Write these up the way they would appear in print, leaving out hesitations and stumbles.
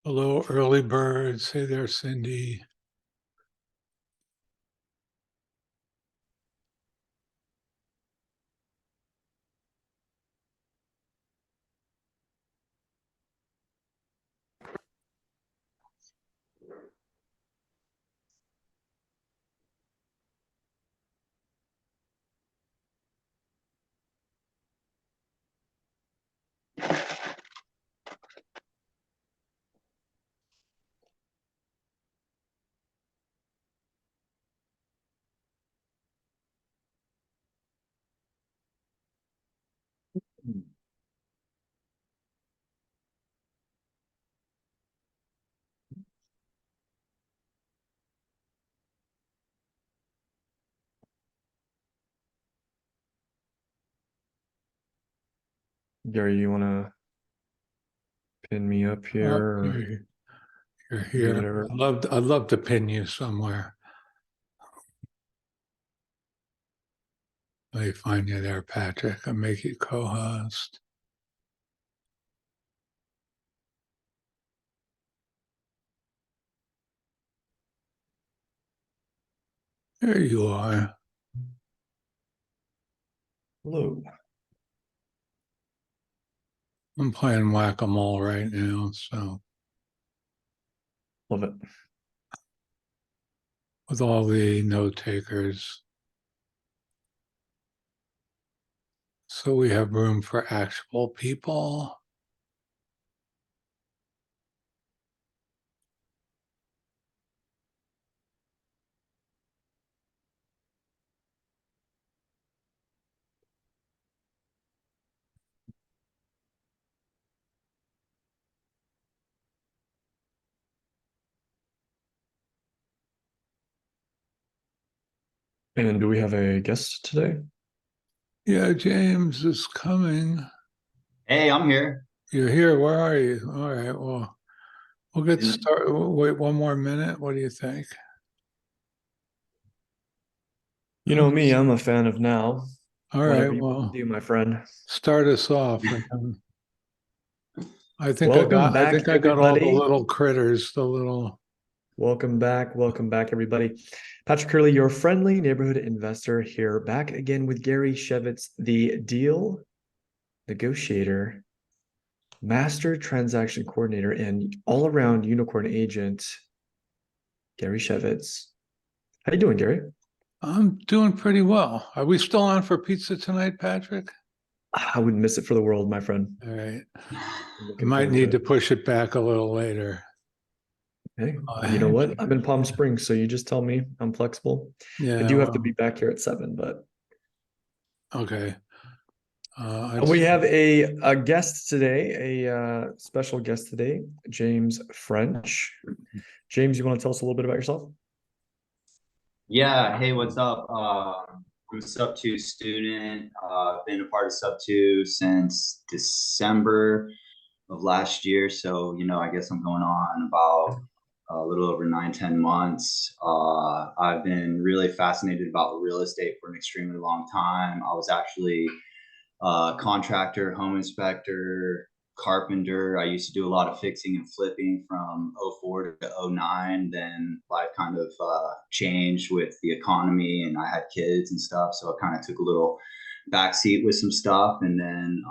Hello, early birds. Hey there, Cindy. Gary, you want to pin me up here Oh, or you're do here. whatever? I'd love to pin you somewhere. Let me find you there, Patrick. I'll make you co-host. There you are. Hello. I'm playing whack-a-mole right now, so Love it. with all the note takers. So we have room for actual people. And do we have a guest today? Yeah, James is coming. Hey, I'm here. You're here. Where are you? All right. Well, we'll get And started. Wait one more minute. What do you think? You know me, I'm a fan of now. All right. Whatever you want Well, to do, my friend. start us off. And then Welcome I back, think I got all the everybody. little critters, the little. Welcome back. Welcome back, everybody. Patrick Curley, your friendly neighborhood investor here, back again with Gary Shevitz, the deal negotiator, master transaction coordinator, and all-around unicorn agent, Gary Shevitz. How you doing, Gary? I'm doing pretty well. Are we still on for pizza tonight, Patrick? I wouldn't miss it for the world, my friend. All right. I'm I looking might forward to need to it. push it back a little later. Hey, you know what? I'm in Palm Springs, so you just tell me. I'm flexible. I Yeah. do have to Well, be back here at 7, but okay. we have a guest today, a special guest today, James French. James, you want to tell us a little bit about yourself? yeah, hey, what's up? I'm a Sub 2 student. Been a part of Sub 2 since December of last year. So, I guess I'm going on about a little over 9, 10 months. I've been really fascinated about real estate for an extremely long time. I was actually contractor, home inspector, carpenter. I used to do a lot of fixing and flipping from '04 to '09. Then life kind of changed with the economy and I had kids and stuff. So I kind of took a little backseat with some stuff. And then,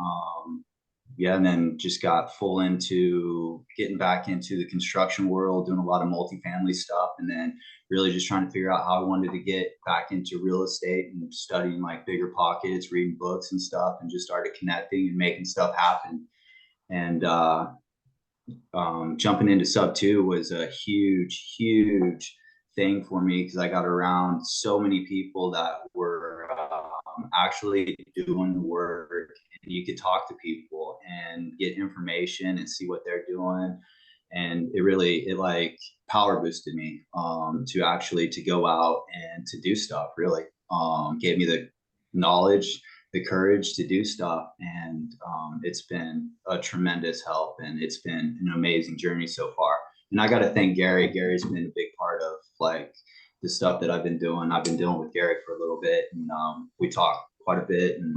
yeah, and then just got full into getting back into the construction world, doing a lot of multifamily stuff. And then really just trying to figure out how I wanted to get back into real estate and studying like BiggerPockets, reading books and stuff, and just started connecting and making stuff happen. And jumping into Sub 2 was a huge thing for me because I got around so many people that were actually doing the work, and you could talk to people and get information and see what they're doing. And it like power boosted me to actually to go out and to do stuff. Really gave me the knowledge, the courage to do stuff, and it's been a tremendous help, and it's been an amazing journey so far. And I got to thank Gary. Gary's been a big part of like the stuff that I've been doing. I've been dealing with Gary for a little bit, and we talk quite a bit, and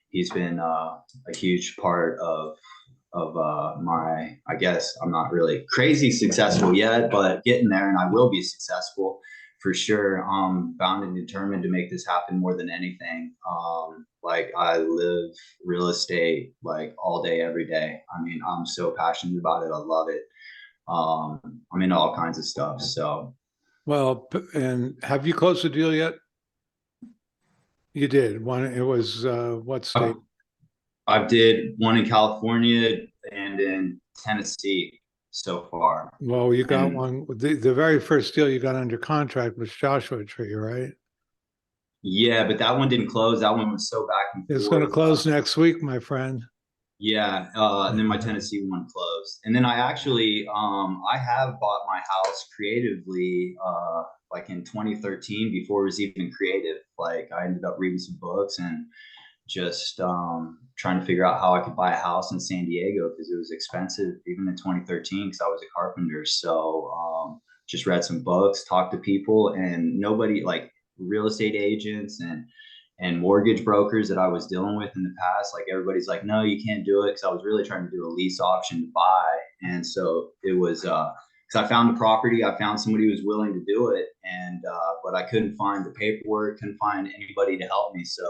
he's been a huge part of I guess I'm not really crazy successful yet, but getting there, and I will be successful for sure. I'm bound and determined to make this happen more than anything. Like I live real estate like all day, every day. I mean, I'm so passionate about it. I love it. I'm into all kinds of stuff. So Well, and have you closed the deal yet? You did one. It was what state? I did one in California and in Tennessee so far. Well, you got And one. The very first deal you got under contract was Joshua Tree, right? yeah, but that one didn't close. That one was so back and It's going to forth. close next week, my friend. Yeah, and then my Tennessee one closed. And then I actually I have bought my house creatively like in 2013 before it was even creative. Like I ended up reading some books and just trying to figure out how I could buy a house in San Diego because it was expensive even in 2013 because I was a carpenter. So just read some books, talked to people, and nobody like real estate agents and mortgage brokers that I was dealing with in the past, like everybody's like, no, you can't do it. Cause I was really trying to do a lease option to buy. And so it was, cause I found the property, I found somebody who was willing to do it. And, but I couldn't find the paperwork, couldn't find anybody to help me. So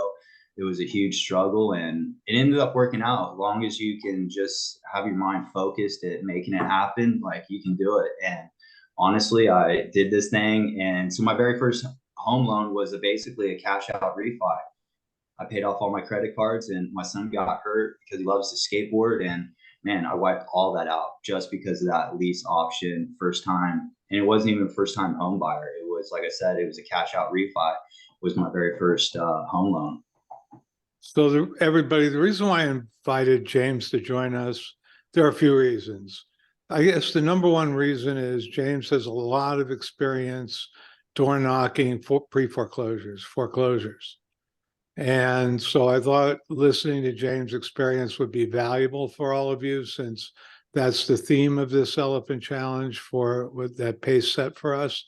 it was a huge struggle and it ended up working out. As long as you can just have your mind focused at making it happen, like you can do it. And honestly, I did this thing. And so my very first home loan was basically a cash out refi. I paid off all my credit cards and my son got hurt because he loves to skateboard. And man, I wiped all that out just because of that lease option first time. And it wasn't even first time home buyer. It was, like I said, it was a cash out refi was my very first home loan. So everybody, the reason why I invited James to join us, there are a few reasons. I guess the number one reason is James has a lot of experience door knocking for pre-foreclosures, foreclosures. And so I thought listening to James' experience would be valuable for all of you since that's the theme of this Elephant Challenge for with that pace set for us.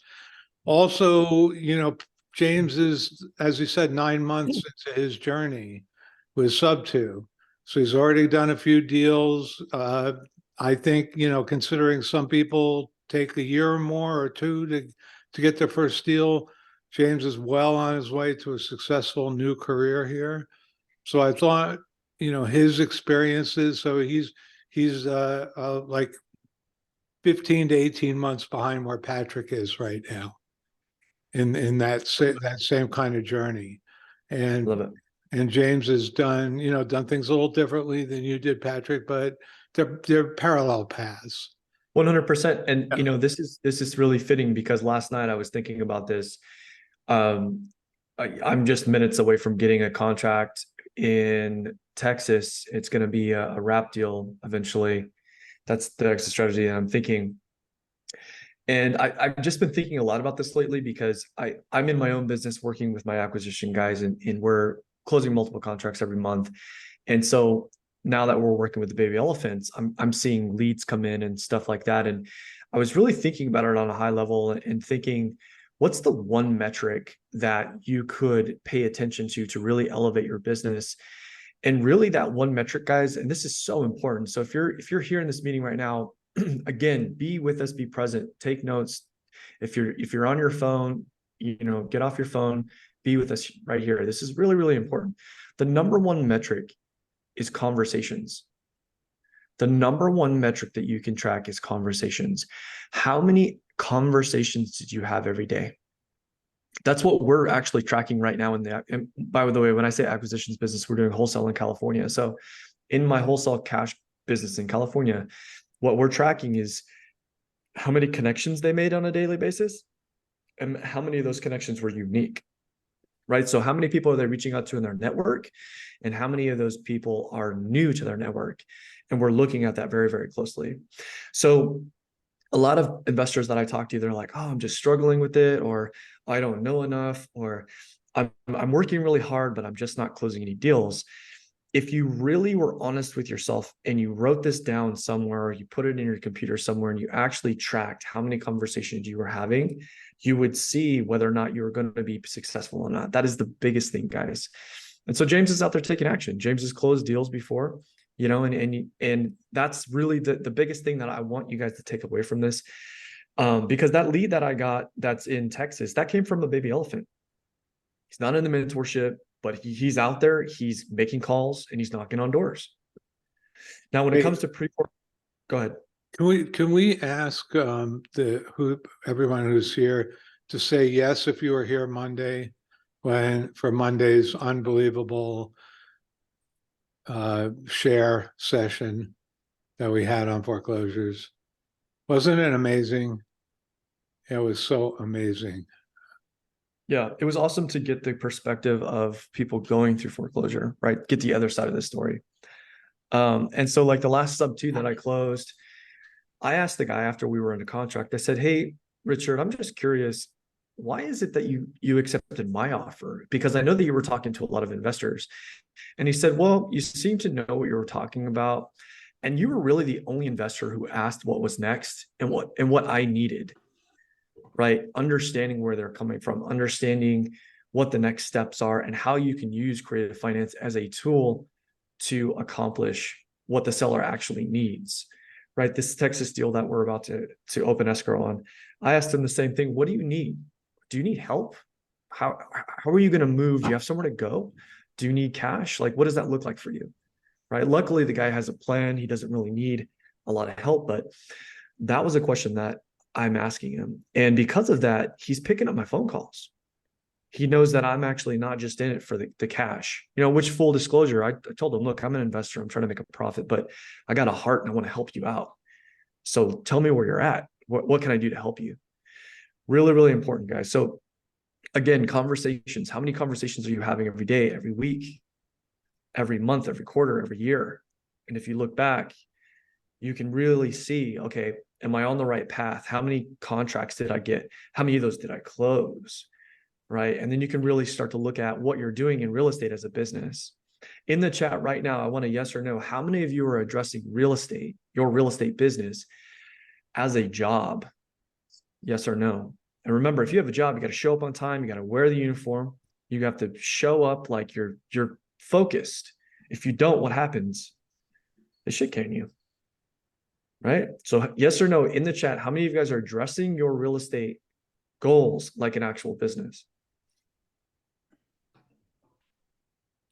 Also, you know, James is, as he said, 9 months into his journey with Sub2. So he's already done a few deals. I think, you know, considering some people take a year or more or two to get their first deal, James is well on his way to a successful new career here. So I thought, you know, his experiences, so he's like 15 to 18 months behind where Patrick is right now in that same kind of journey. And Love it. and James has done, you know, done things a little differently than you did, Patrick, but they're parallel paths. 100%. And you know, this is really fitting because last night I was thinking about this. I'm just minutes away from getting a contract in Texas. It's going to be a wrap deal eventually. That's the exit strategy that I'm thinking. And I've just been thinking a lot about this lately because I'm in my own business working with my acquisition guys and we're closing multiple contracts every month. And so now that we're working with the baby elephants, I'm seeing leads come in and stuff like that. And I was really thinking about it on a high level and thinking, what's the one metric that you could pay attention to really elevate your business? And really that one metric, guys, and this is so important. So if you're here in this meeting right now, again, be with us, be present, take notes. If you're on your phone, you know, get off your phone, be with us right here. This is really, really important. The number one metric is conversations. The number one metric that you can track is conversations. How many conversations did you have every day? That's what we're actually tracking right now. And by the way, when I say acquisitions business, we're doing wholesale in California. So in my wholesale cash business in California, what we're tracking is how many connections they made on a daily basis and how many of those connections were unique, right? So how many people are they reaching out to in their network and how many of those people are new to their network? And we're looking at that very, very closely. So a lot of investors that I talk to, they're like, oh, I'm just struggling with it, or I don't know enough, or I'm working really hard, but I'm just not closing any deals. If you really were honest with yourself and you wrote this down somewhere, or you put it in your computer somewhere, and you actually tracked how many conversations you were having, you would see whether or not you were going to be successful or not. That is the biggest thing, guys. And so James is out there taking action. James has closed deals before. you know, and that's really the biggest thing that I want you guys to take away from this. Because that lead that I got that's in Texas, that came from a baby elephant. He's not in the mentorship, but he's out there, he's making calls and he's knocking on doors. Now, when it Hey, comes to go ahead. Can we ask everyone who's here to say yes if you were here Monday, for Monday's unbelievable share session that we had on foreclosures? Wasn't it amazing? It was so amazing. Yeah, it was awesome to get the perspective of people going through foreclosure, right? Get the other side of the story. And so like the last sub two that I closed, I asked the guy after we were under contract, I said, "Hey, Richard, I'm just curious, why is it that you accepted my offer? Because I know that you were talking to a lot of investors." And he said, "Well, you seem to know what you were talking about. And you were really the only investor who asked what was next and what I needed, right? Understanding where they're coming from, understanding what the next steps are, and how you can use creative finance as a tool to accomplish what the seller actually needs." Right? This Texas deal that we're about to open escrow on, I asked him the same thing. What do you need? Do you need help? How are you going to move? Do you have somewhere to go? Do you need cash? Like, what does that look like for you? Right? Luckily, the guy has a plan. He doesn't really need a lot of help, but that was a question that I'm asking him. And because of that, he's picking up my phone calls. He knows that I'm actually not just in it for the cash, you know, which, full disclosure, I told him, "Look, I'm an investor. I'm trying to make a profit, but I got a heart and I want to help you out. So tell me where you're at. What can I do to help you?" Really, really important, guys. So again, conversations. How many conversations are you having every day, every week, every month, every quarter, every year? And if you look back, you can really see, okay, am I on the right path? How many contracts did I get? How many of those did I close? Right? And then you can really start to look at what you're doing in real estate as a business. In the chat right now, I want a yes or no. How many of you are addressing real estate, your real estate business, as a job? Yes or no? And remember, if you have a job, you got to show up on time, you got to wear the uniform, you have to show up like you're focused. If you don't, what happens? They shit can you. Right? So yes or no in the chat, how many of you guys are addressing your real estate goals like an actual business?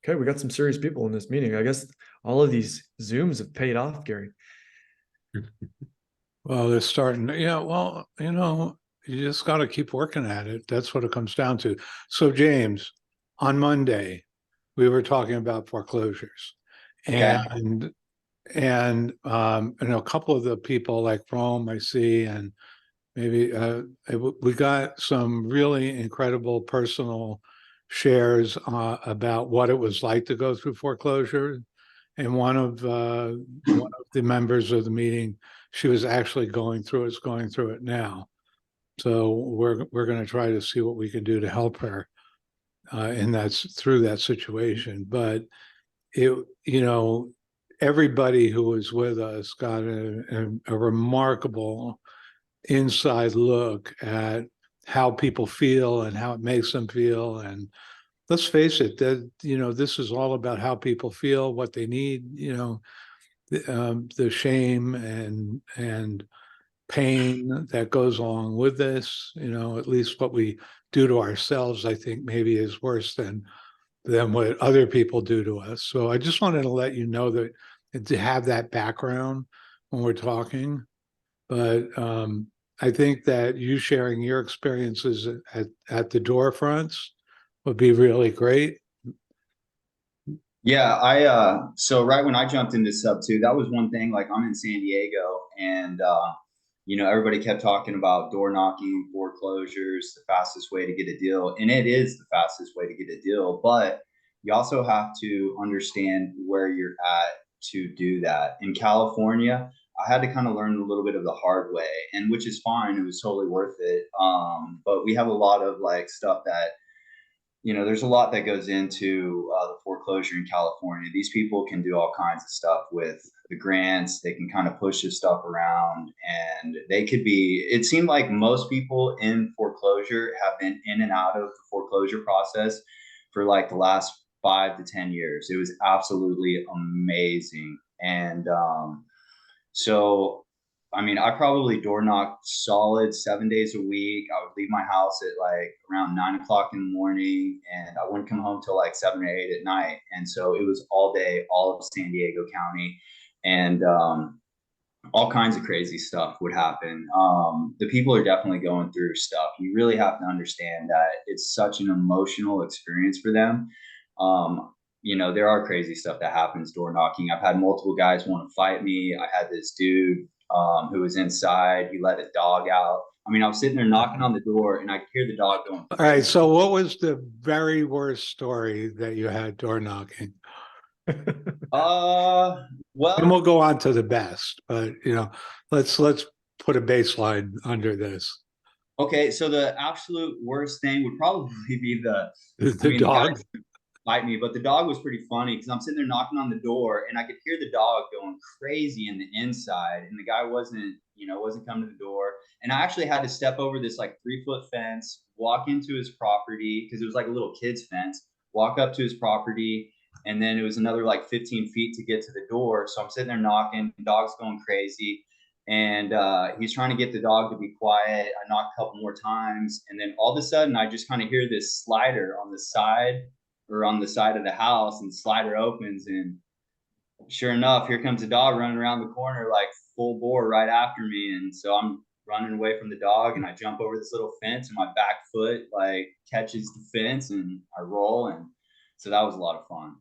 Okay, we got some serious people in this meeting. I guess all of these Zooms have paid off, Gary. Well, they're starting, yeah, well, you just got to keep working at it. That's what it comes down to. So James, on Monday, we were talking about foreclosures. Okay. And a couple of the people like Rome, I see, and maybe we got some really incredible personal shares about what it was like to go through foreclosure. And one of the members of the meeting, she was actually going through it now. So we're going to try to see what we can do to help her through that situation. But everybody who was with us got a remarkable inside look at how people feel and how it makes them feel. And let's face it, that this is all about how people feel, what they need, the shame and pain that goes along with this. At least what we do to ourselves, I think maybe is worse than what other people do to us. So I just wanted to let you know that, to have that background when we're talking. But I think that you sharing your experiences at the door fronts would be really great. Yeah, so right when I jumped into sub two, that was one thing. Like, I'm in San Diego, and everybody kept talking about door knocking, foreclosures, the fastest way to get a deal, and it is the fastest way to get a deal. But you also have to understand where you're at to do that. In California, I had to kind of learn a little bit of the hard way, and which is fine. It was totally worth it. But we have a lot of like stuff that there's a lot that goes into the foreclosure in California. These people can do all kinds of stuff with the grants. They can kind of push this stuff around, and it seemed like most people in foreclosure have been in and out of the foreclosure process for like the last 5 to 10 years. It was absolutely amazing. And so, I mean, I probably door knocked solid 7 days a week. I would leave my house at like around 9 o'clock in the morning, and I wouldn't come home till like 7 or 8 at night. And so it was all day, all of San Diego County. And all kinds of crazy stuff would happen. The people are definitely going through stuff. You really have to understand that it's such an emotional experience for them. You know, there are crazy stuff that happens door knocking. I've had multiple guys want to fight me. I had this dude who was inside. He let a dog out. I mean, I was sitting there knocking on the door, and I could hear the dog going. All right. So what was the very worst story that you had door knocking? Well, And we'll go on to the best, but you know, let's put a baseline under this. okay. So the absolute worst thing would probably be The the dog. guys bite me, but the dog was pretty funny because I'm sitting there knocking on the door, and I could hear the dog going crazy in the inside, and the guy wasn't coming to the door, and I actually had to step over this like 3 foot fence, walk into his property because it was like a little kid's fence, walk up to his property, and then it was another like 15 feet to get to the door. So I'm sitting there knocking, the dog's going crazy, and he's trying to get the dog to be quiet. I knock a couple more times, and then all of a sudden I just kind of hear this slider on the side of the house, and the slider opens, and sure enough, here comes a dog running around the corner like full bore right after me. And so I'm running away from the dog, and I jump over this little fence, and my back foot like catches the fence, and I roll. And so that was a lot of fun.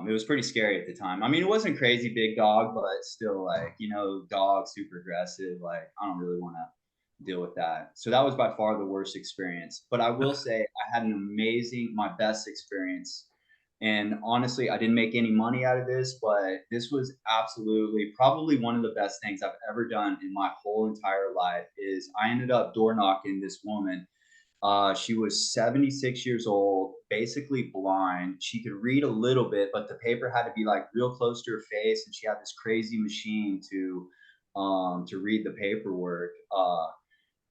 It was pretty scary at the time. I mean, it wasn't crazy big dog, but still, like, dog super aggressive. Like, I don't really want to deal with that. So that was by far the worst experience. But I will say I had my best experience. And honestly, I didn't make any money out of this, but this was absolutely probably one of the best things I've ever done in my whole entire life. Is I ended up door knocking this woman. She was 76 years old, basically blind. She could read a little bit, but the paper had to be like real close to her face, and she had this crazy machine to read the paperwork.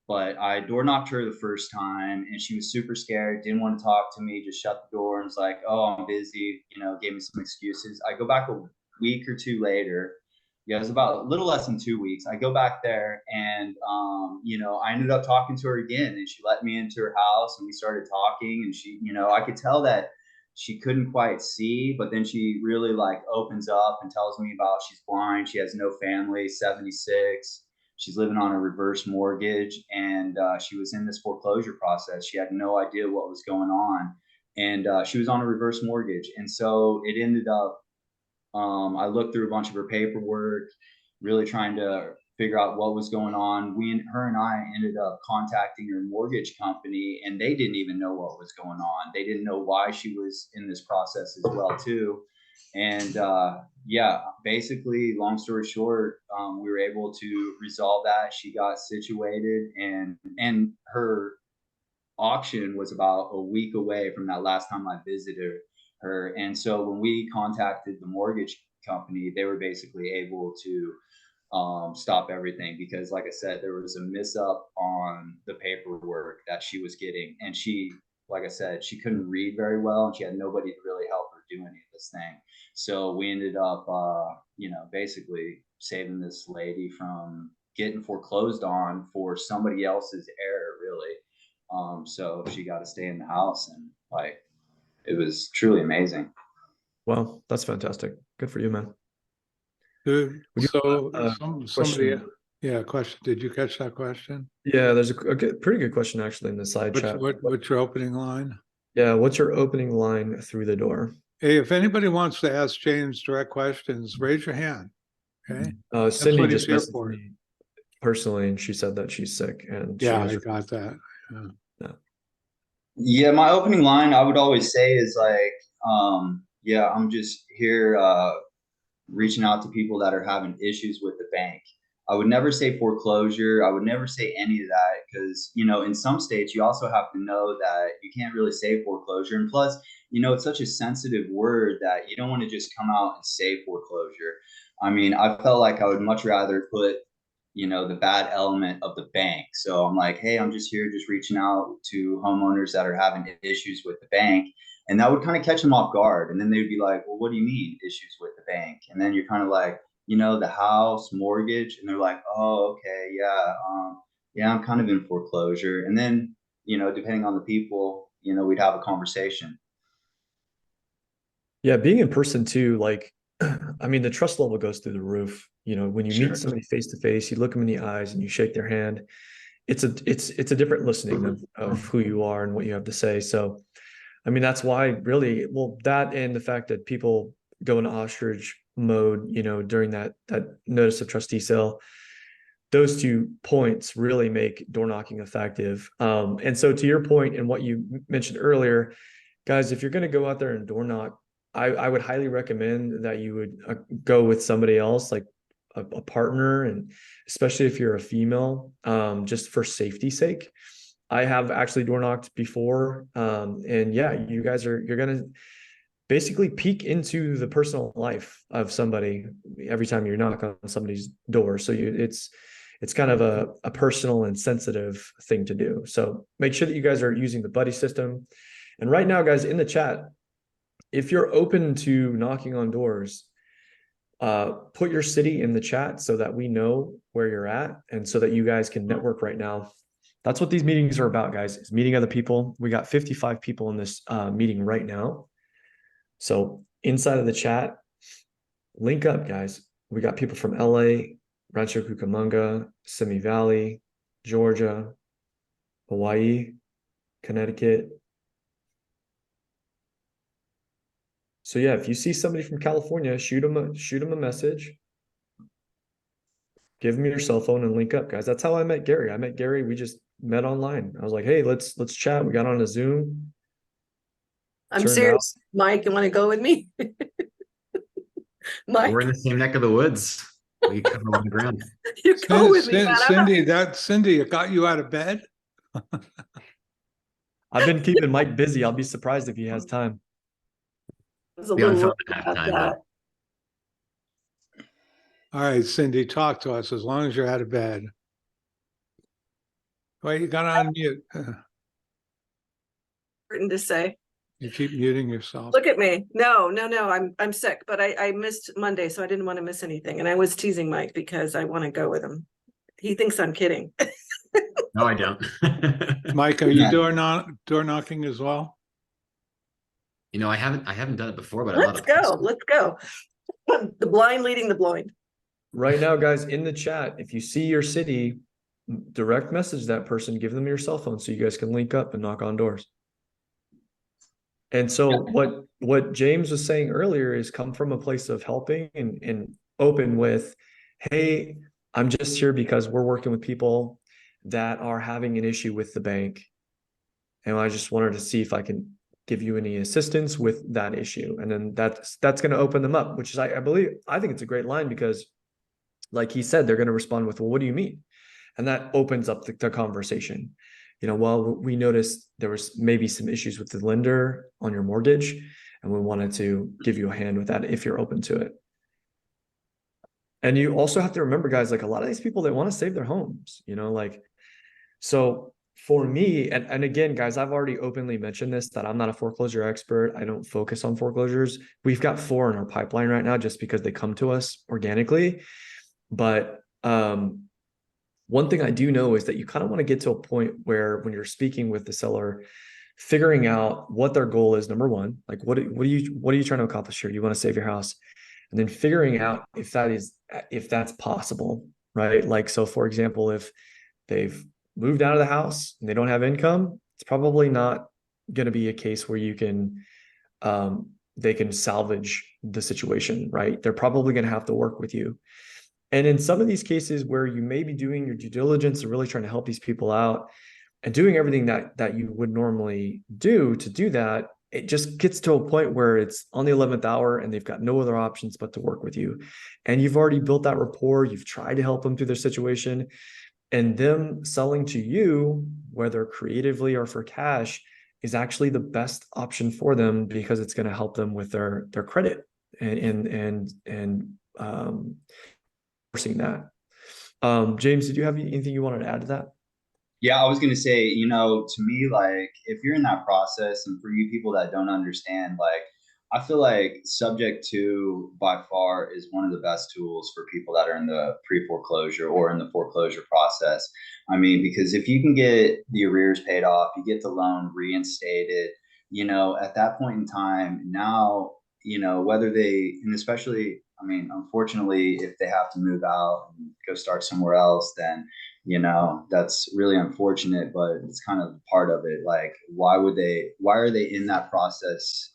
But I door knocked her the first time, and she was super scared, didn't want to talk to me, just shut the door and was like, "Oh, I'm busy," gave me some excuses. I go back a week or two later. Yeah, it was about a little less than 2 weeks. I go back there, and I ended up talking to her again, and she let me into her house, and we started talking. And she, I could tell that she couldn't quite see, but then she really like opens up and tells me about she's blind, she has no family, 76. She's living on a reverse mortgage, and she was in this foreclosure process. She had no idea what was going on, and she was on a reverse mortgage. And so it ended up, I looked through a bunch of her paperwork, really trying to figure out what was going on. Her and I ended up contacting her mortgage company, and they didn't even know what was going on. They didn't know why she was in this process as well too. And yeah, basically, long story short, we were able to resolve that. She got situated, and her auction was about a week away from that last time I visited her. And so when we contacted the mortgage company, they were basically able to stop everything because, like I said, there was a miss up on the paperwork that she was getting, and she, like I said, she couldn't read very well, and she had nobody to really help her do any of this thing. So we ended up, basically saving this lady from getting foreclosed on for somebody else's error, really. So she got to stay in the house, and like, it was truly amazing. Wow, that's fantastic. Good for you, man. Good. Would you- So somebody, question. yeah, question. Did you catch that question? Yeah, there's a pretty good question actually in the side chat. What's your opening line? Yeah, what's your opening line through the door? Hey, if anybody wants to ask James direct questions, raise your hand. Okay. Sydney what just he's here messaged for. me personally, and she said that she's sick and Yeah, she I got that. Yeah. Yeah, my opening line I would always say is like, yeah, I'm just here reaching out to people that are having issues with the bank. I would never say foreclosure. I would never say any of that because, in some states, you also have to know that you can't really say foreclosure. And plus, it's such a sensitive word that you don't want to just come out and say foreclosure. I mean, I felt like I would much rather put, the bad element of the bank. So I'm like, hey, I'm just here, just reaching out to homeowners that are having issues with the bank. And that would kind of catch them off guard. And then they'd be like, well, what do you mean issues with the bank? And then you're kind of like, the house mortgage, and they're like, oh, okay, yeah, yeah, I'm kind of in foreclosure. And then, depending on the people, we'd have a conversation. Yeah, being in person too, like, I mean, the trust level goes through the roof. When you Sure. meet somebody face to face, you look them in the eyes and you shake their hand. It's a different listening of who you are and what you have to say. So, I mean, that's why really, well, that and the fact that people go into ostrich mode, during that notice of trustee sale, those 2 points really make door knocking effective. And so to your point and what you mentioned earlier, guys, if you're going to go out there and door knock, I would highly recommend that you would go with somebody else, like a partner, and especially if you're a female, just for safety's sake. I have actually door knocked before, and yeah, you're gonna basically peek into the personal life of somebody every time you knock on somebody's door. So it's kind of a personal and sensitive thing to do. So make sure that you guys are using the buddy system. And right now, guys, in the chat, if you're open to knocking on doors, put your city in the chat so that we know where you're at and so that you guys can network right now. That's what these meetings are about, guys, is meeting other people. We got 55 people in this meeting right now. So inside of the chat, link up, guys. We got people from LA, Rancho Cucamonga, Simi Valley, Georgia, Hawaii, Connecticut. So yeah, if you see somebody from California, shoot them a message. Give them your cell phone and link up, guys. That's how I met Gary. I met Gary. We just met online. I was like, hey, let's chat. We got on a Zoom. I'm Turned serious. Mike, you want to go with me? Mike, We're in the same neck of the woods. We cover a lot of ground. you go with me, man. Cindy, it got you out of bed? I've been keeping Mike busy. I'll be surprised if he has time. I was a The little unfelt worried half about time, that. All right, Cindy, talk to us as long as you're out of bed. Well, you got on mute. Important to say. You keep muting yourself. Look at me. No. I'm sick, but I missed Monday, so I didn't want to miss anything. And I was teasing Mike because I want to go with him. He thinks I'm kidding. No, I don't. Mike, are you Yeah. door knocking as well? I haven't done it before, but I love Let's it. go. Let's go. The blind leading the blind. Right now, guys, in the chat, if you see your city, direct message that person, give them your cell phone so you guys can link up and knock on doors. And so what James was saying earlier is come from a place of helping and open with, hey, I'm just here because we're working with people that are having an issue with the bank. And I just wanted to see if I can give you any assistance with that issue. And then that's going to open them up, which is, I think it's a great line because like he said, they're going to respond with, well, what do you mean? And that opens up the conversation. Well, we noticed there was maybe some issues with the lender on your mortgage, and we wanted to give you a hand with that if you're open to it. And you also have to remember, guys, like a lot of these people, they want to save their homes, so for me, and again, guys, I've already openly mentioned this, that I'm not a foreclosure expert. I don't focus on foreclosures. We've got 4 in our pipeline right now just because they come to us organically. But one thing I do know is that you kind of want to get to a point where when you're speaking with the seller, figuring out what their goal is, number one, like what are you trying to accomplish here? You want to save your house, and then figuring out if that's possible, right? Like, so for example, if they've moved out of the house and they don't have income, it's probably not going to be a case where you can they can salvage the situation, right? They're probably going to have to work with you. And in some of these cases where you may be doing your due diligence and really trying to help these people out and doing everything that you would normally do to do that, it just gets to a point where it's on the 11th hour and they've got no other options but to work with you. And you've already built that rapport. You've tried to help them through their situation, and them selling to you, whether creatively or for cash, is actually the best option for them because it's going to help them with their credit and forcing that. James, did you have anything you wanted to add to that? Yeah, I was going to say, to me, like, if you're in that process, and for you people that don't understand, like, I feel like subject to by far is one of the best tools for people that are in the pre-foreclosure or in the foreclosure process. I mean, because if you can get the arrears paid off, you get the loan reinstated, you know, at that point in time, now, you know, whether they, and especially, I mean, unfortunately, if they have to move out and go start somewhere else, then, you know, that's really unfortunate, but it's kind of part of it. Like, why are they in that process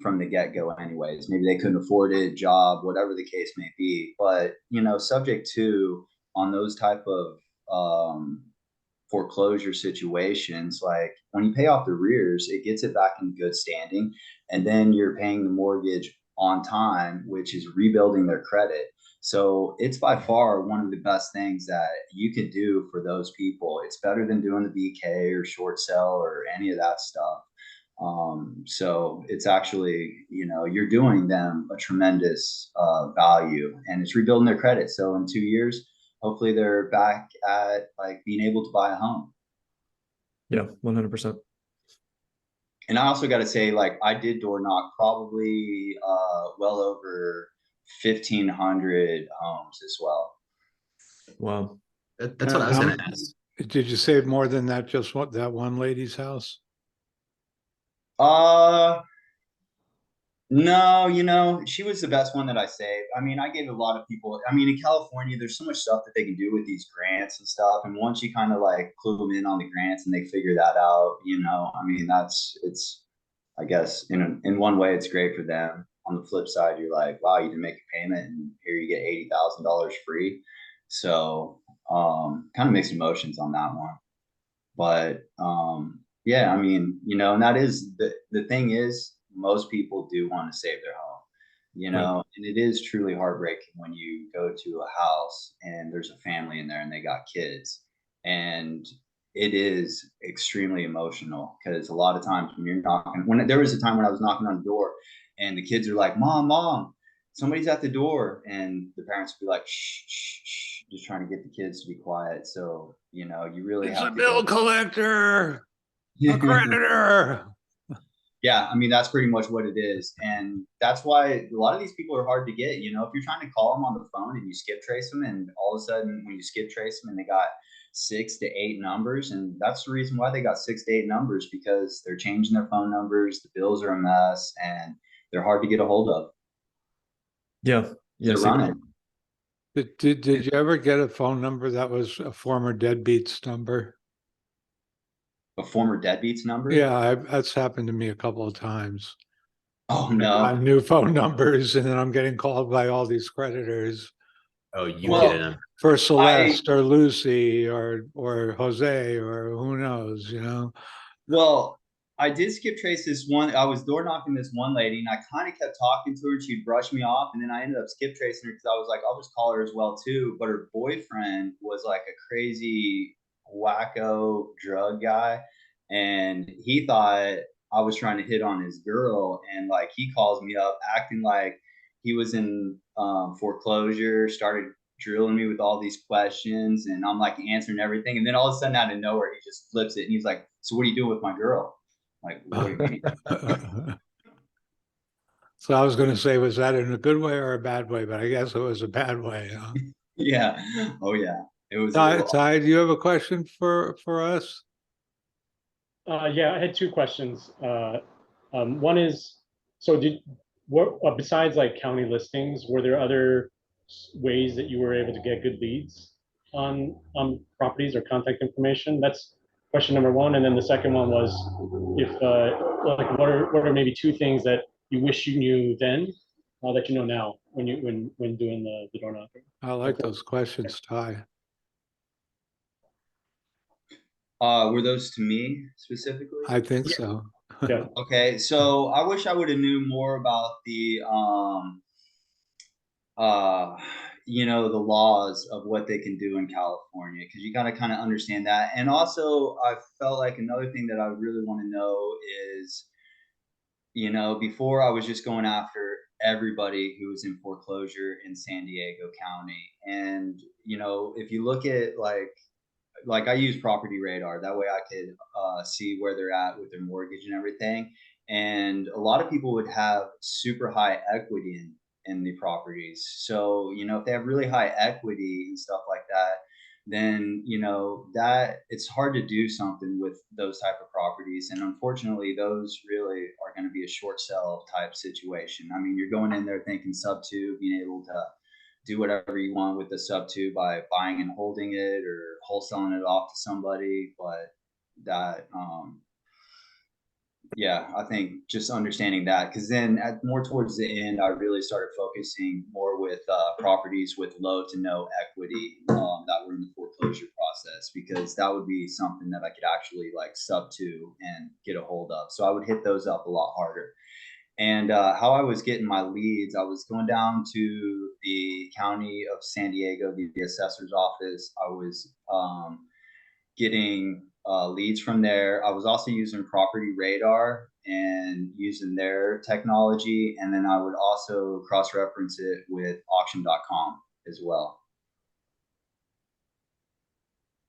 from the get-go anyways? Maybe they couldn't afford it, job, whatever the case may be. But, you know, subject to on those type of foreclosure situations, like when you pay off the rears, it gets it back in good standing, and then you're paying the mortgage on time, which is rebuilding their credit. So it's by far one of the best things that you could do for those people. It's better than doing the BK or short sell or any of that stuff. So it's actually, you know, you're doing them a tremendous value, and it's rebuilding their credit. So in 2 years, hopefully they're back at like being able to buy a home. Yeah, 100%. And I also got to say, like, I did door knock probably well over 1,500 homes as well. Wow. That's what I was How- gonna ask. Did you save more than that, just what, that one lady's house? Uh, No, you know, she was the best one that I saved. I mean, I gave a lot of people, I mean, in California, there's so much stuff that they can do with these grants and stuff. And once you kind of like clue them in on the grants and they figure that out, you know, I mean, it's, I guess, in one way, it's great for them. On the flip side, you're like, wow, you didn't make a payment and here you get $80,000 free. So, kind of mixed emotions on that one. But yeah, I mean, you know, and that is the thing is most people do want to save their home, you Right. know, and it is truly heartbreaking when you go to a house and there's a family in there and they got kids. And it is extremely emotional because a lot of times when you're knocking, when there was a time when I was knocking on the door and the kids are like, Mom, somebody's at the door, and the parents would be like, shh, shh, shh, just trying to get the kids to be quiet. So, you know, you really It's a have to bill go. collector, a creditor. Yeah, I mean, that's pretty much what it is. And that's why a lot of these people are hard to get. You know, if you're trying to call them on the phone and you skip trace them, and all of a sudden when you skip trace them and they got 6 to 8 numbers, and that's the reason why they got 6 to 8 numbers, because they're changing their phone numbers, the bills are a mess, and they're hard to get a hold of. Yeah. They're Yes. running. Did you ever get a phone number that was a former deadbeat's number? A former deadbeat's number? Yeah, that's happened to me a couple of times. Oh, I no. new phone numbers, and then I'm getting called by all these creditors Oh, you Well, get it. for Celeste or Lucy or Jose or who knows, you know? Well, I did skip trace this one. I was door knocking this one lady, and I kind of kept talking to her, and she'd brush me off, and then I ended up skip tracing her because I was like, I'll just call her as well too. But her boyfriend was like a crazy wacko drug guy, and he thought I was trying to hit on his girl, and like he calls me up acting like he was in foreclosure, started drilling me with all these questions, and I'm like answering everything, and then all of a sudden out of nowhere he just flips it and he's like, so what are you doing with my girl? Like, what do you mean? So I was going to say, was that in a good way or a bad way? But I guess it was a bad way. Huh? Yeah. Oh yeah. It was a Ty, little, Ty, do you have a question for us? Yeah, I had two questions. One is, so what besides like county listings, were there other ways that you were able to get good leads on properties or contact information? That's question number one. And then the second one was, if like what are maybe two things that you wish you knew then that you know now when doing the door knocking? I like those questions, Ty. were those to me specifically? I think Yeah. so. Yeah. Okay, so I wish I would have knew more about the uh you know, the laws of what they can do in California, because you got to kind of understand that. And also I felt like another thing that I really want to know is, you know, before I was just going after everybody who was in foreclosure in San Diego County. And, you know, if you look at like I use Property Radar, that way I could see where they're at with their mortgage and everything. and a lot of people would have super high equity in the properties. So, you know, if they have really high equity and stuff like that, then, you know, that it's hard to do something with those type of properties. And unfortunately, those really are going to be a short sell type situation. I mean, you're going in there thinking sub two, being able to do whatever you want with the sub two by buying and holding it or wholesaling it off to somebody. But that, yeah, I think just understanding that, because then at more towards the end, I really started focusing more with properties with low to no equity that were in the foreclosure process, because that would be something that I could actually like sub to and get a hold of. So I would hit those up a lot harder. And how I was getting my leads, I was going down to the county of San Diego, the assessor's office. I was getting leads from there. I was also using Property Radar and using their technology. And then I would also cross-reference it with auction.com as well.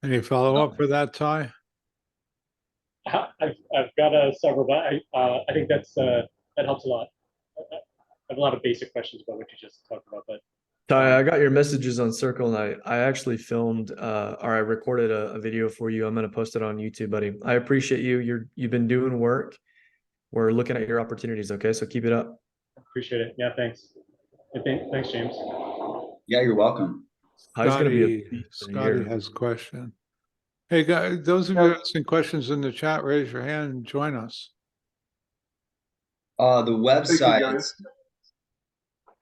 Any follow-up for that, Ty? I've got several, but I think that helps a lot. I have a lot of basic questions about what you just talked about, but Ty, I got your messages on Circle, and I actually filmed or I recorded a video for you. I'm gonna post it on YouTube, buddy. I appreciate you. You've been doing work. We're looking at your opportunities, okay? So keep it up. appreciate it. Yeah, thanks. And thanks, James. Yeah, you're welcome. Ty's gonna be a Scotty, beast in a Scotty year. has a question. Hey, guys, those of you asking questions in the chat, raise your hand and join us. The website. guys.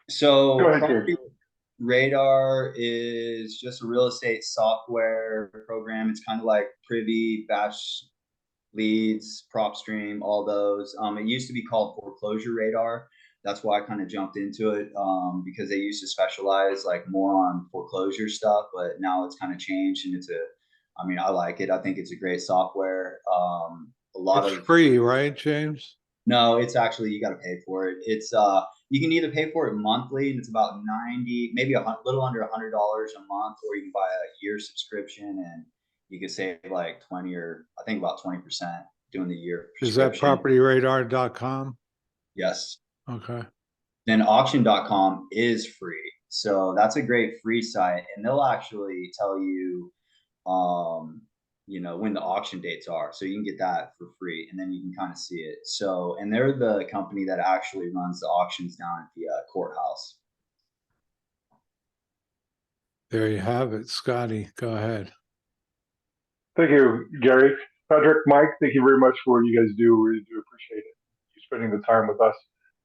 So Go ahead, Property James. Radar is just a real estate software program. It's kind of like Privy, Batch Leads, PropStream, all those. It used to be called Foreclosure Radar. That's why I kind of jumped into it, because they used to specialize like more on foreclosure stuff, but now it's kind of changed, and I mean, I like it. I think it's a great software. A lot It's of free, right, James? No, it's actually, you got to pay for it. It's you can either pay for it monthly, and it's about 90, maybe little under $100 a month, or you can buy a year subscription and you can save like 20 or I think about 20% doing the year Is that subscription. propertyradar.com? Yes. Okay. Then auction.com is free. So that's a great free site, and they'll actually tell you you know, when the auction dates are, so you can get that for free, and then you can kind of see it. So, and they're the company that actually runs the auctions down at the courthouse. There you have it. Scotty, go ahead. Thank you, Gary. Patrick, Mike, thank you very much for what you guys do. We really do appreciate it. You spending the time with us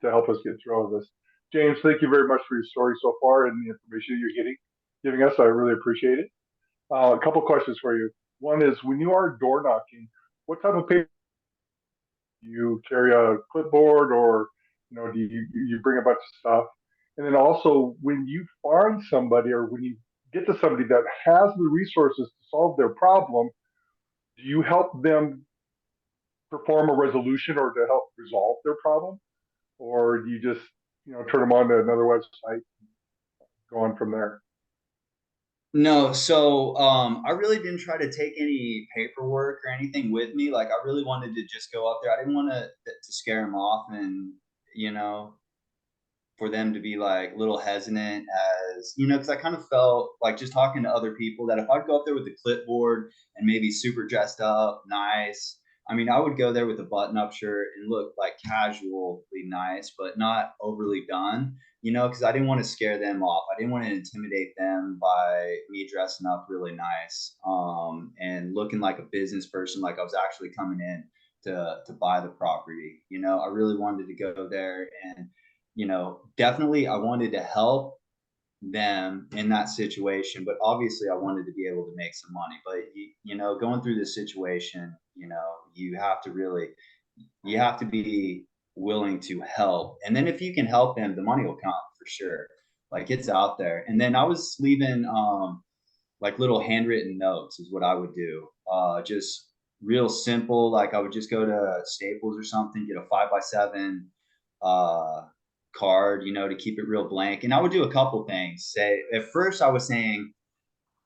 to help us get through all of this. James, thank you very much for your story so far and the information you're giving us. I really appreciate it. A couple questions for you. One is, when you are door knocking, what type of paper do you carry? A clipboard, or do you bring a bunch of stuff? And then also, when you find somebody, or when you get to somebody that has the resources to solve their problem, do you help them perform a resolution or to help resolve their problem, or do you just turn them on to another website, go on from there? No, so I really didn't try to take any paperwork or anything with me. Like, I really wanted to just go up there. I didn't want to scare them off, and for them to be like a little hesitant, as because I kind of felt like, just talking to other people, that if I'd go up there with a clipboard and maybe super dressed up, nice. I mean, I would go there with a button-up shirt and look like casually nice, but not overly done, because I didn't want to scare them off. I didn't want to intimidate them by me dressing up really nice, and looking like a business person, like I was actually coming in to buy the property. I really wanted to go there, and definitely I wanted to help them in that situation, but obviously I wanted to be able to make some money. But going through this situation, you have to be willing to help, and then if you can help them, the money will come for sure. Like, it's out there. And then I was leaving like little handwritten notes is what I would do, just real simple. Like, I would just go to Staples or something, get a 5x7 card, to keep it real blank. And I would do a couple things. Say, at first I was saying,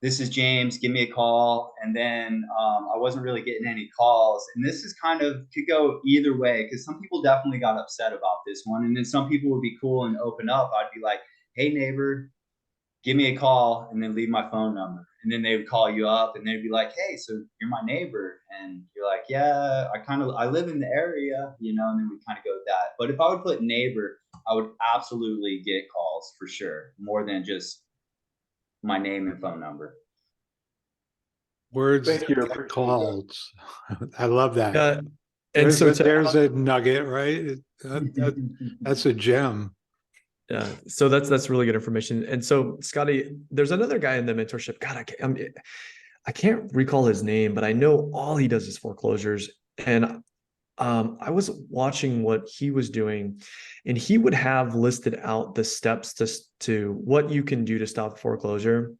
this is James, give me a call. And then I wasn't really getting any calls. And this is kind of could go either way, because some people definitely got upset about this one. And then some people would be cool and open up. I'd be like, hey, neighbor, give me a call, and then leave my phone number. And then they would call you up and they'd be like, hey, so you're my neighbor. And you're like, yeah, I live in the area, you know, and then we kind of go with that. But if I would put neighbor, I would absolutely get calls for sure, more than just my name and phone number. Words Thank you, I that get appreciate that. called. I love that. And There's, so there's a nugget, right? That's a gem. yeah, so that's really good information. And so, Scotty, there's another guy in the mentorship. God, I can't recall his name, but I know all he does is foreclosures. And I was watching what he was doing, and he would have listed out the steps to what you can do to stop foreclosure.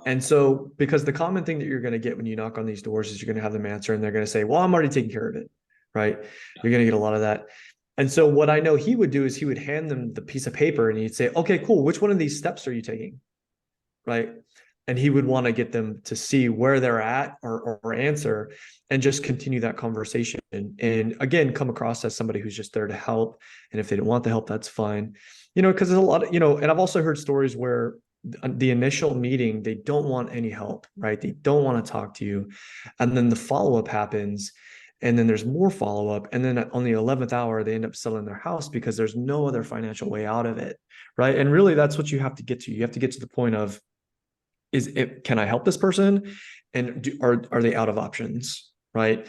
And so, because the common thing that you're going to get when you knock on these doors is you're going to have them answer, and they're going to say, well, I'm already taking care of it, right? You're going to get a lot of that. And so what I know he would do is he would hand them the piece of paper and he'd say, okay, cool. Which one of these steps are you taking? Right. And he would want to get them to see where they're at or answer, and just continue that conversation. And again, come across as somebody who's just there to help. And if they don't want the help, that's fine. You know, because there's a lot of, you know, and I've also heard stories where the initial meeting, they don't want any help, right? They don't want to talk to you. And then the follow-up happens. And then there's more follow-up. And then on the 11th hour, they end up selling their house because there's no other financial way out of it. Right. And really, that's what you have to get to. You have to get to the point of, can I help this person? And are they out of options? Right.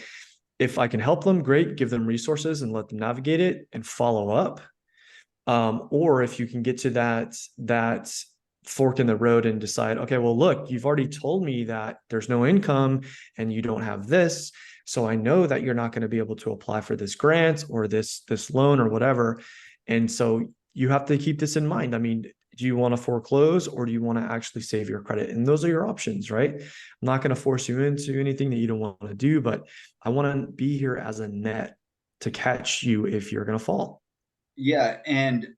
If I can help them, great, give them resources and let them navigate it and follow up. Or if you can get to that fork in the road and decide, okay, well, look, you've already told me that there's no income and you don't have this. So I know that you're not going to be able to apply for this grant or this loan or whatever. And so you have to keep this in mind. I mean, do you want to foreclose, or do you want to actually save your credit? And those are your options, right? I'm not going to force you into anything that you don't want to do, but I want to be here as a net to catch you if you're going to fall. Yeah, and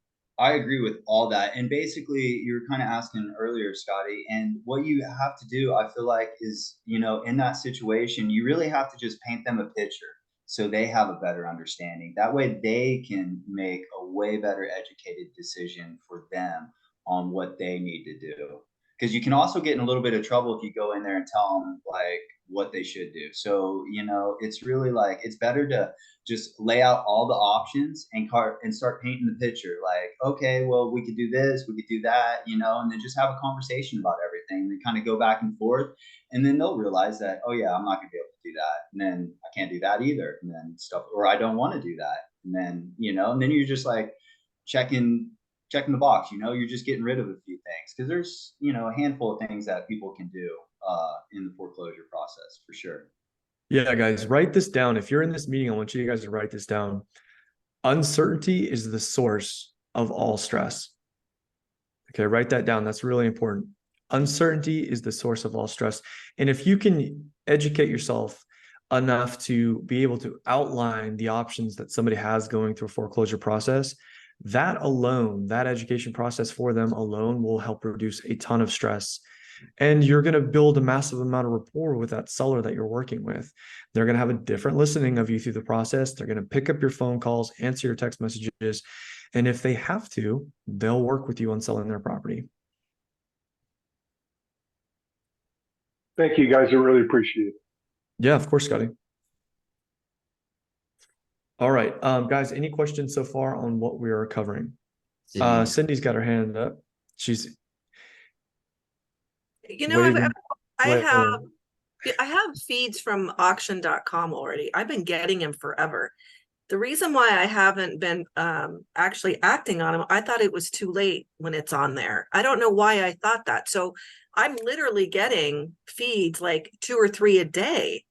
I agree with all that. And basically, you were kind of asking earlier, Scotty, and what you have to do, I feel like, is, you know, in that situation, you really have to just paint them a picture so they have a better understanding. That way they can make a way better educated decision for them on what they need to do. Because you can also get in a little bit of trouble if you go in there and tell them like what they should do. So, you know, it's really like, it's better to just lay out all the options and start painting the picture. Like, okay, well, we could do this, we could do that, you know, and then just have a conversation about everything and then kind of go back and forth. And then they'll realize that, oh yeah, I'm not gonna be able to do that. And then I can't do that either. And then stuff, or I don't want to do that. And then, you know, and then you're just like checking the box, you know, you're just getting rid of a few things. Cause there's, you know, a handful of things that people can do in the foreclosure process for sure. Yeah, guys, write this down. If you're in this meeting, I want you guys to write this down. Uncertainty is the source of all stress. Okay, write that down. That's really important. Uncertainty is the source of all stress. And if you can educate yourself enough to be able to outline the options that somebody has going through a foreclosure process, that alone, that education process for them alone will help reduce a ton of stress. And you're going to build a massive amount of rapport with that seller that you're working with. They're going to have a different listening of you through the process. They're going to pick up your phone calls, answer your text messages. And if they have to, they'll work with you on selling their property. Thank you, guys. I really appreciate it. Yeah, of course, Scotty. All right, guys, any questions so far on what we are covering? Cindy's got her hand up. She's, You know, waving. I have feeds from auction.com already. I've been getting them forever. The reason why I haven't been actually acting on them, I thought it was too late when it's on there. I don't know why I thought that. So I'm literally getting feeds like 2 or 3 a day.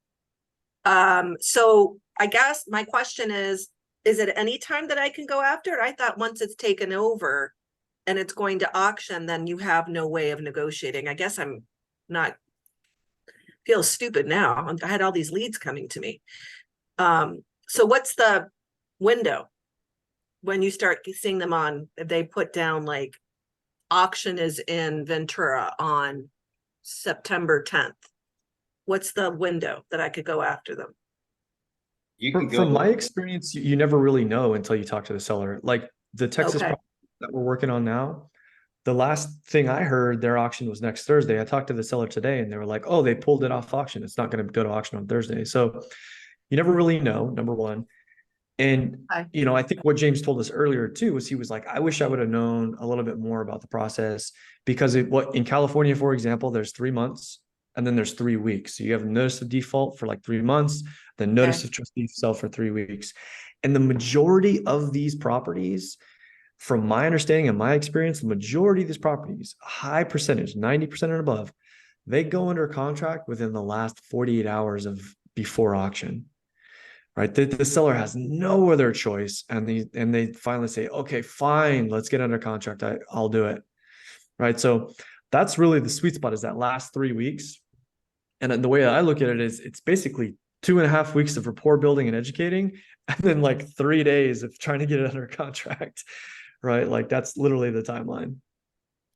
So I guess my question is it any time that I can go after it? I thought once it's taken over and it's going to auction, then you have no way of negotiating. I guess I'm not, feel stupid now. I had all these leads coming to me. So what's the window when you start seeing them on, they put down like auction is in Ventura on September 10th. What's the window that I could go after them? You can From go. my experience, you never really know until you talk to the seller. Like the Texas Okay. property that we're working on now, the last thing I heard, their auction was next Thursday. I talked to the seller today and they were like, oh, they pulled it off auction. It's not going to go to auction on Thursday. So you never really know, number one. And, Okay. you know, I think what James told us earlier too, was he was like, I wish I would have known a little bit more about the process, because what in California, for example, there's 3 months and then there's 3 weeks. So you have notice of default for like 3 months, then notice of trustee sale for 3 weeks. And the majority of these properties, from my understanding and my experience, the majority of these properties, a high percentage, 90% and above, they go under contract within the last 48 hours of before auction. Right. The seller has no other choice. And they finally say, okay, fine, let's get under contract. I'll do it. Right. So that's really the sweet spot, is that last 3 weeks. And the way I look at it is it's basically 2.5 weeks of rapport building and educating, and then like 3 days of trying to get it under contract. Right. Like that's literally the timeline.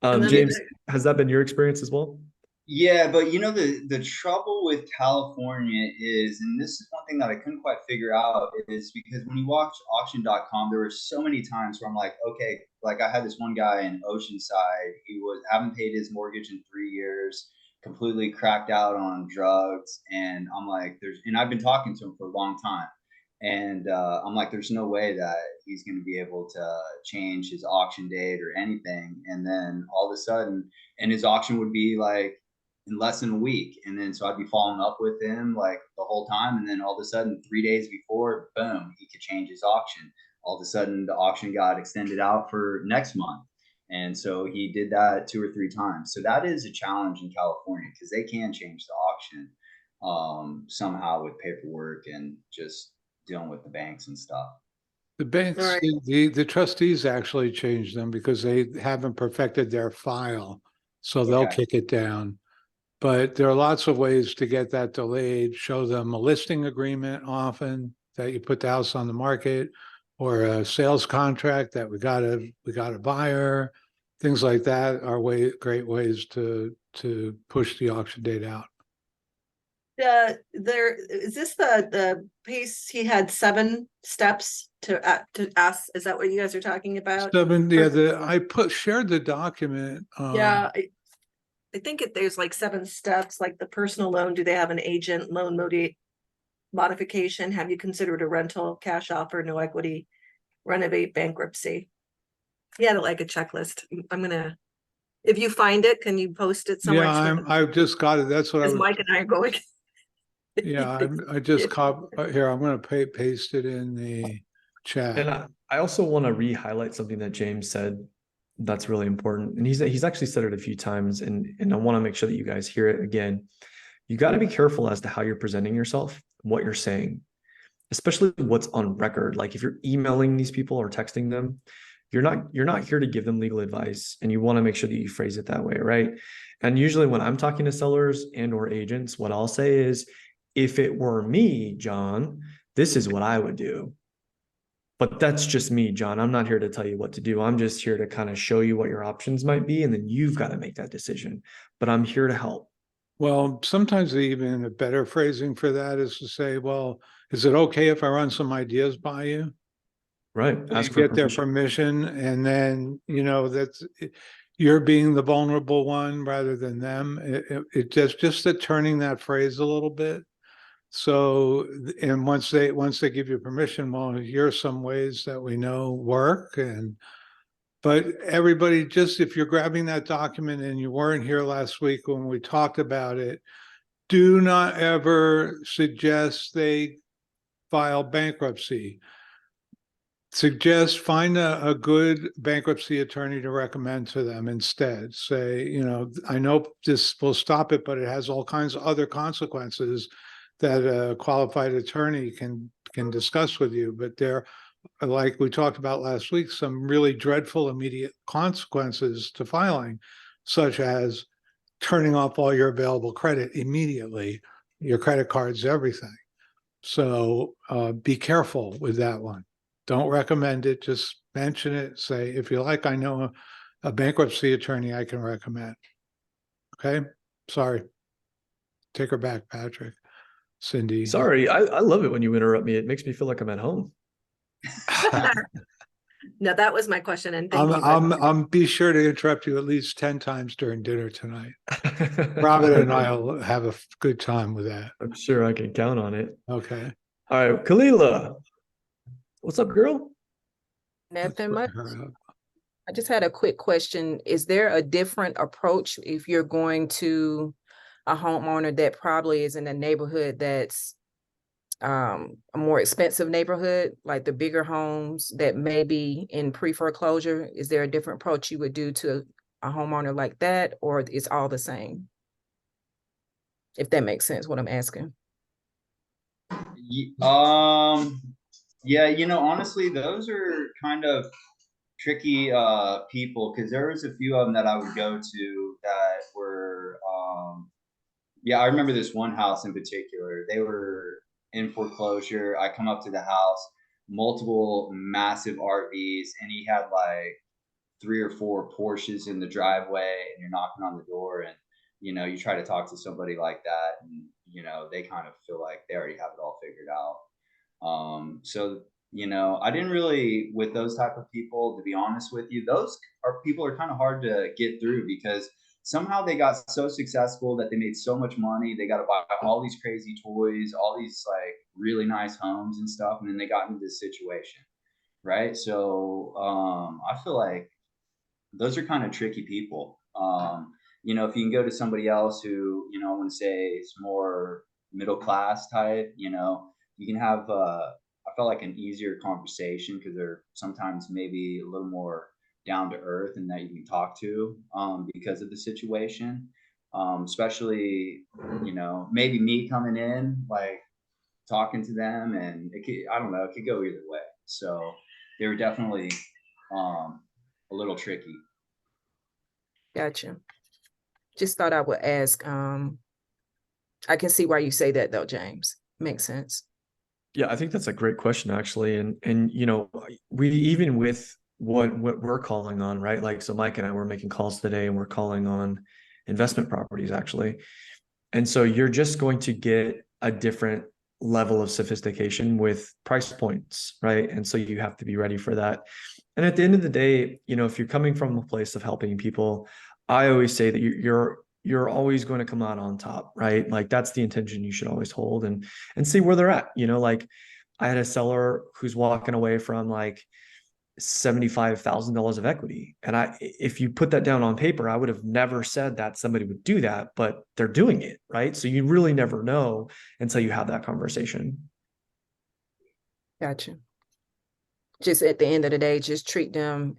And then James, has that been your experience as well? Yeah, but you know, the trouble with California is, and this is one thing that I couldn't quite figure out, is because when you watch auction.com, there were so many times where I'm like, okay, like I had this one guy in Oceanside, he haven't paid his mortgage in 3 years, completely cracked out on drugs, and I'm like, and I've been talking to him for a long time. And I'm like, there's no way that he's going to be able to change his auction date or anything. And then all of a sudden, and his auction would be like in less than a week. And then so I'd be following up with him like the whole time. And then all of a sudden, 3 days before, boom, he could change his auction. All of a sudden, the auction got extended out for next month. And so he did that 2 or 3 times. So that is a challenge in California, because they can change the auction somehow with paperwork and just dealing with the banks and stuff. The banks, Right. the trustees actually changed them because they haven't perfected their file. So they'll Okay. kick it down. But there are lots of ways to get that delayed. Show them a listing agreement often that you put the house on the market, or a sales contract that we got a buyer. Things like that are great ways to push the auction date out. There is this the piece, he had 7 steps to ask, is that what you guys are talking about? I shared the document. Yeah, I think there's like 7 steps, like the personal loan. Do they have an agent? Loan modification. Have you considered a rental? Cash offer? No equity? Renovate? Bankruptcy? Yeah, like a checklist. I'm gonna, if you find it, can you post it somewhere? Yeah, I've just got it. That's what I Because was. Mike and I are going. Yeah, I just here, I'm gonna paste it in the chat. And I also want to re-highlight something that James said that's really important. And he's actually said it a few times, and I want to make sure that you guys hear it again. You got to be careful as to how you're presenting yourself, what you're saying, especially what's on record. Like if you're emailing these people or texting them, you're not here to give them legal advice, and you want to make sure that you phrase it that way, right? And usually when I'm talking to sellers and or agents, what I'll say is, if it were me, John, this is what I would do. But that's just me, John. I'm not here to tell you what to do. I'm just here to kind of show you what your options might be, and then you've got to make that decision. But I'm here to help. Well, sometimes even a better phrasing for that is to say, well, is it okay if I run some ideas by you? Right. Ask get their permission, and then, that's, you're being the vulnerable one rather than them. It just that turning that phrase a little bit. So, and once they give you permission, well, here's some ways that we know work. But everybody, just if you're grabbing that document and you weren't here last week when we talked about it, do not ever suggest they file bankruptcy. Suggest find a good bankruptcy attorney to recommend to them instead. Say, I know this will stop it, but it has all kinds of other consequences that a qualified attorney can discuss with you. But there, like we talked about last week, some really dreadful immediate consequences to filing, such as turning off all your available credit immediately, your credit cards, everything. So be careful with that one. Don't recommend it, just mention it. Say, if you like, I know a bankruptcy attorney I can recommend. Okay. Sorry. Take her back, Patrick. Cindy. Sorry, I love it when you interrupt me. It makes me feel like I'm at home. No, that was my question, and thank you. I'm be sure to interrupt you at least 10 times during dinner tonight. Robin and I'll have a good time with that. I'm sure I can count on it. Okay. All right, Kalila. What's up, girl? Nothing much. Bring her up. I just had a quick question. Is there a different approach if you're going to a homeowner that probably is in a neighborhood that's a more expensive neighborhood, like the bigger homes that may be in pre-foreclosure? Is there a different approach you would do to a homeowner like that, or it's all the same? If that makes sense, what I'm asking. Yeah, honestly, those are kind of tricky people, because there was a few of them that I would go to that were yeah, I remember this one house in particular. They were in foreclosure. I come up to the house, multiple massive RVs, and he had like 3 or 4 Porsches in the driveway, and you're knocking on the door, and you try to talk to somebody like that, and they kind of feel like they already have it all figured out. So I didn't really, with those type of people, to be honest with you, those people are kind of hard to get through, because somehow they got so successful that they made so much money. They got to buy all these crazy toys, all these like really nice homes and stuff, and then they got into this situation, right? So I feel like those are kind of tricky people. If you can go to somebody else who, I want to say it's more middle class type, you can have I felt like an easier conversation, because they're sometimes maybe a little more down to earth and that you can talk to because of the situation. Especially, maybe me coming in, like talking to them, and I don't know, it could go either way. So they were definitely a little tricky. Gotcha. Just thought I would ask. I can see why you say that though, James. Makes sense. Yeah, I think that's a great question, actually. And we, even with what we're calling on, right? Like, so Mike and I were making calls today, and we're calling on investment properties, actually. And so you're just going to get a different level of sophistication with price points, right? And so you have to be ready for that. And at the end of the day, if you're coming from a place of helping people, I always say that you're always going to come out on top, right? Like, that's the intention you should always hold, and see where they're at. Like, I had a seller who's walking away from like $75,000 of equity. And if you put that down on paper, I would have never said that somebody would do that, but they're doing it, right? So you really never know until you have that conversation. Gotcha. Just at the end of the day, just treat them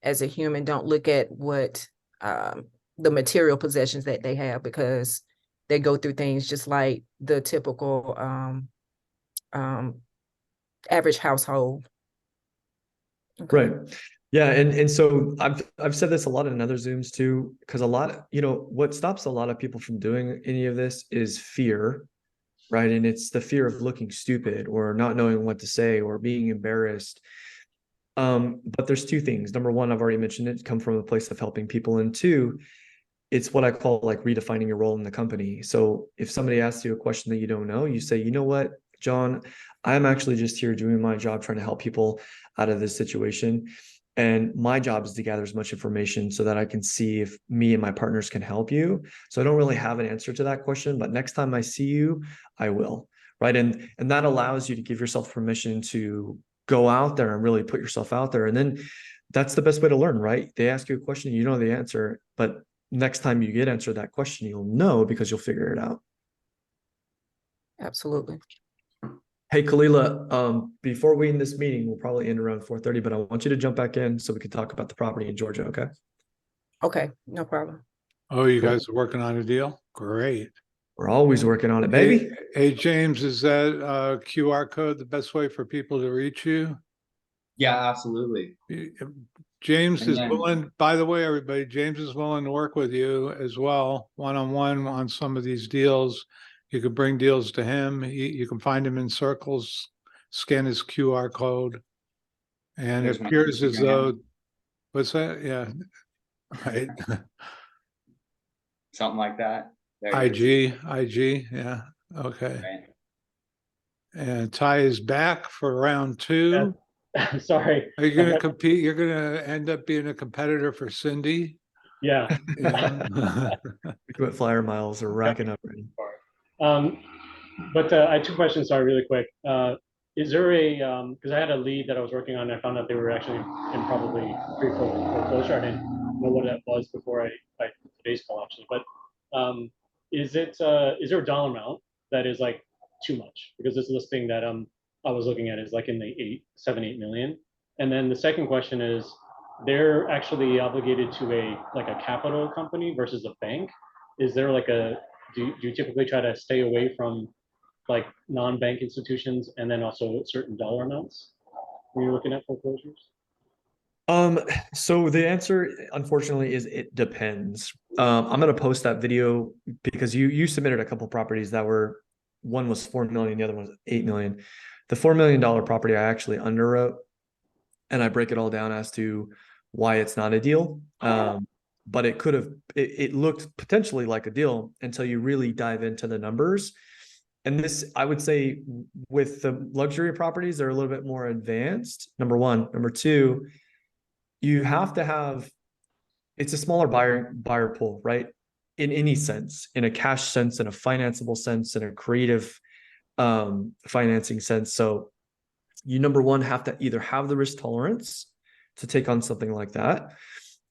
as a human. Don't look at what the material possessions that they have, because they go through things just like the typical average household. Okay. Right. Yeah. And so I've said this a lot in other Zooms too, because what stops a lot of people from doing any of this is fear, right? And it's the fear of looking stupid, or not knowing what to say, or being embarrassed. But there's 2 things. Number one, I've already mentioned it, come from a place of helping people. And 2, it's what I call like redefining your role in the company. So if somebody asks you a question that you don't know, you say, you know what, John, I'm actually just here doing my job, trying to help people out of this situation. And my job is to gather as much information so that I can see if me and my partners can help you. So I don't really have an answer to that question, but next time I see you, I will. Right. And that allows you to give yourself permission to go out there and really put yourself out there. And then that's the best way to learn, right? They ask you a question, you know the answer, but next time you get answered that question, you'll know, because you'll figure it out. Absolutely. Hey, Kalila, before we end this meeting, we'll probably end around 4:30, but I want you to jump back in so we can talk about the property in Georgia, okay? Okay, no problem. Oh, you Cool. guys are working on a deal? Great. We're always working on it, baby. Hey, James, is that QR code the best way for people to reach you? Yeah, absolutely. James And is then- willing, by the way, everybody, James is willing to work with you as well, one-on-one on some of these deals. You can bring deals to him. You can find him in circles, scan his QR code. And There's it my appears as Instagram. though, what's that? Yeah, right. Something like that. There it is. IG, yeah, okay. Right. And Ty is back for round two. I'm sorry. Are you gonna compete? You're gonna end up being a competitor for Cindy? Yeah. Yeah. Frequent flyer miles are racking up. Right? But I had two questions, sorry, really quick. Is there a, because I had a lead that I was working on, and I found out they were actually in probably pre-foreclosure. I didn't know what that was before I today's call actually, but is there a dollar amount that is like too much? Because this listing that I was looking at is like in the 8 million. And then the second question is, they're actually obligated to a capital company versus a bank. Is there like do you typically try to stay away from like non-bank institutions and then also certain dollar amounts when you're looking at foreclosures? So the answer, unfortunately, is it depends. I'm gonna post that video because you submitted a couple properties that were, one was 4 million, the other one was 8 million. The $4 million property I actually underwrote, and I break it all down as to why it's not a deal. But it could have, it looked potentially like a deal until you really dive into the numbers. And this, I would say, with the luxury properties, they're a little bit more advanced, number one. Number two, you have to have, it's a smaller buyer pool, right? In any sense, in a cash sense, in a financeable sense, in a creative financing sense. So you, number one, have to either have the risk tolerance to take on something like that,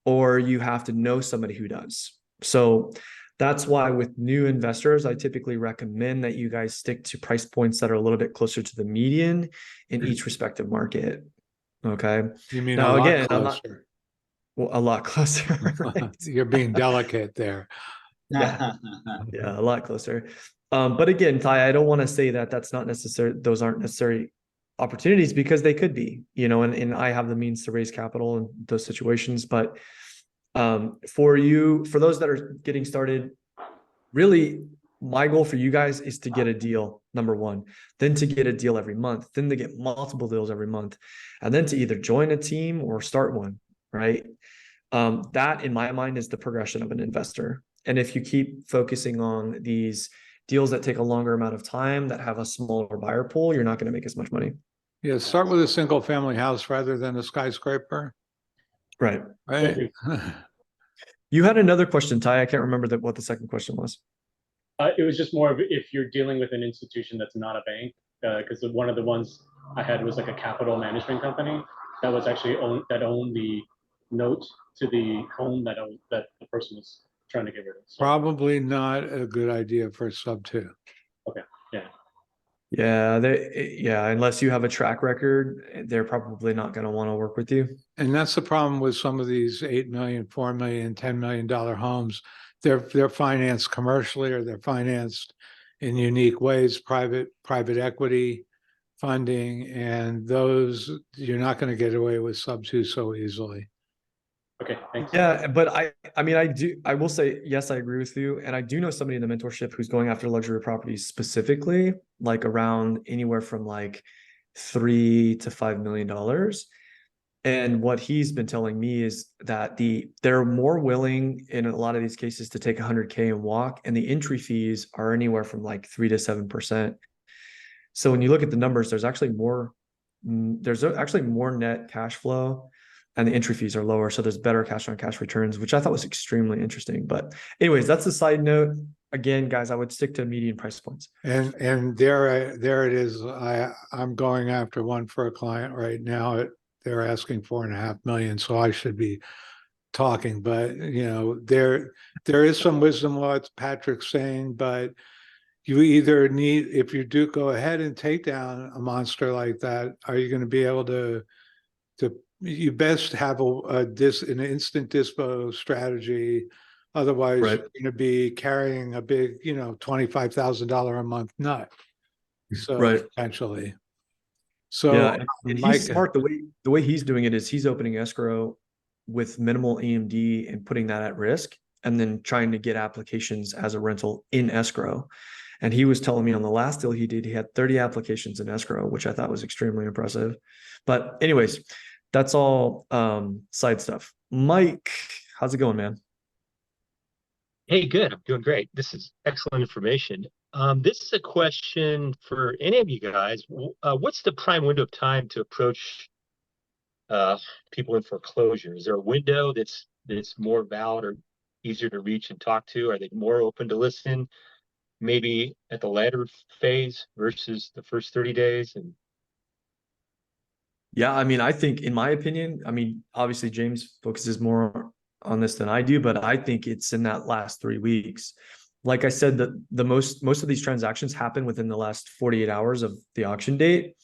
or you have to know somebody who does. So that's why with new investors, I typically recommend that you guys stick to price points that are a little bit closer to the median in each respective market. Okay. You mean Now, a lot again, I'm not, closer. well, a lot closer. Right? You're being delicate there. Yeah. Yeah, a lot closer. But again, Ty, I don't want to say that that's not necessary. Those aren't necessary opportunities, because they could be, and I have the means to raise capital in those situations. But for those that are getting started, really my goal for you guys is to get a deal, number one, then to get a deal every month, then to get multiple deals every month, and then to either join a team or start one, right? That in my mind is the progression of an investor. And if you keep focusing on these deals that take a longer amount of time, that have a smaller buyer pool, you're not going to make as much money. Yeah, start with a single family house rather than a skyscraper. Right. Right. You had another question, Ty. I can't remember what the second question was. It was just more of if you're dealing with an institution that's not a bank, because one of the ones I had was like a capital management company that was actually owned the note to the home that the person was trying to get rid of. So, Probably not a good idea for a sub two. okay, yeah. Yeah, unless you have a track record, they're probably not going to want to work with you. And that's the problem with some of these 8 million, 4 million, $10 million homes. They're financed commercially, or they're financed in unique ways, private equity funding, and those you're not going to get away with sub two so easily. Okay, thanks. Yeah, but I will say, yes, I agree with you. And I do know somebody in the mentorship who's going after luxury properties specifically, like around anywhere from like $3 to $5 million. And what he's been telling me is that they're more willing in a lot of these cases to take 100K and walk, and the entry fees are anywhere from like 3 to 7%. So when you look at the numbers, there's actually more net cash flow, and the entry fees are lower. So there's better cash on cash returns, which I thought was extremely interesting. But anyways, that's a side note. Again, guys, I would stick to median price points. And there it is. I'm going after one for a client right now. They're asking 4.5 million, so I should be talking. But there is some wisdom what Patrick's saying, but you either need, if you do go ahead and take down a monster like that, are you going to be able to you best have an instant dispo strategy. Otherwise, Right. you're going to be carrying a big, $25,000 a month nut. So Right. potentially. So yeah, and Mike, he's smart. The way he's doing it is he's opening escrow with minimal EMD and putting that at risk, and then trying to get applications as a rental in escrow. And he was telling me on the last deal he did, he had 30 applications in escrow, which I thought was extremely impressive. But anyways, that's all side stuff. Mike, how's it going, man? Hey, good. I'm doing great. This is excellent information. This is a question for any of you guys. What's the prime window of time to approach people in foreclosure? Is there a window that's more valid or easier to reach and talk to? Are they more open to listen? Maybe at the latter phase versus the first 30 days? And Yeah, I mean, I think, in my opinion, I mean, obviously James focuses more on this than I do, but I think it's in that last 3 weeks. Like I said, the most of these transactions happen within the last 48 hours of the auction date.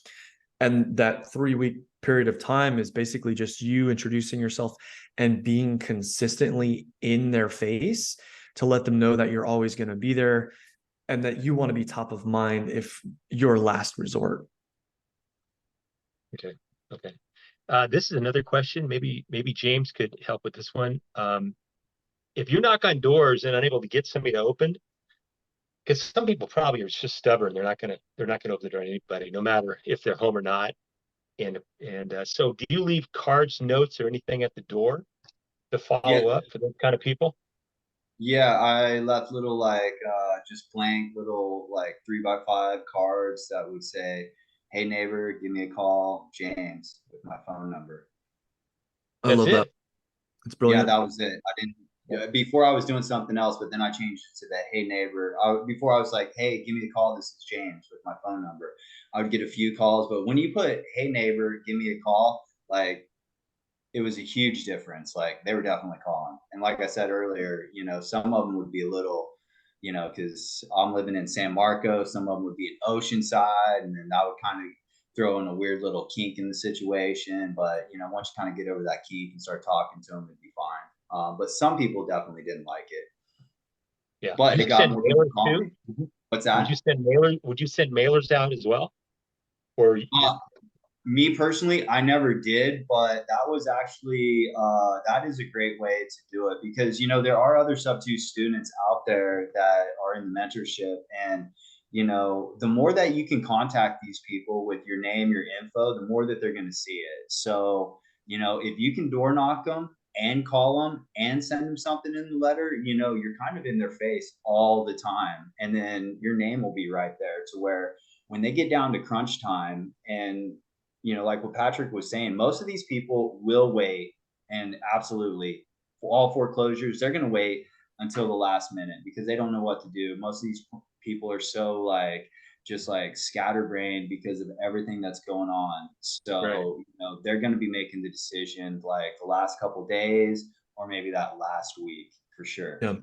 And that 3 week period of time is basically just you introducing yourself and being consistently in their face to let them know that you're always going to be there and that you want to be top of mind if your last resort. okay. This is another question. Maybe James could help with this one. If you knock on doors and unable to get somebody to open, because some people probably are just stubborn, they're not gonna open the door to anybody, no matter if they're home or not. And so, do you leave cards, notes, or anything at the door to follow up for those kind of people? Yeah, I left little just blank little 3x5 cards that would say, "Hey neighbor, give me a call, James," with my phone number. I That's love that. it. It's Yeah, brilliant. that was it. I didn't. Before I was doing something else, but then I changed it to that. Hey neighbor. Before I was like, "Hey, give me a call. This is James," with my phone number. I would get a few calls, but when you put "Hey neighbor, give me a call," it was a huge difference. Like they were definitely calling. And like I said earlier, some of them would be a little, because I'm living in San Marcos, some of them would be in Oceanside, and then that would kind of throw in a weird little kink in the situation. But once you kind of get over that kink and start talking to them, it'd be fine. But some people definitely didn't like it. Yeah. But Would it you got send more people mailers calling. too? What's that? Would you send mailers out as well? Or Me personally, I never did, but that was actually that is a great way to do it because there are other sub-2 students out there that are in the mentorship, and the more that you can contact these people with your name, your info, the more that they're going to see it. So if you can door knock them and call them and send them something in the letter, you're kind of in their face all the time, and then your name will be right there to where when they get down to crunch time and like what Patrick was saying, most of these people will wait, and absolutely, for all foreclosures, they're going to wait until the last minute because they don't know what to do. Most of these people are so just scatterbrained because of everything that's going on. So, Right. They're going to be making the decision like the last couple days or maybe that last week for sure. Yeah.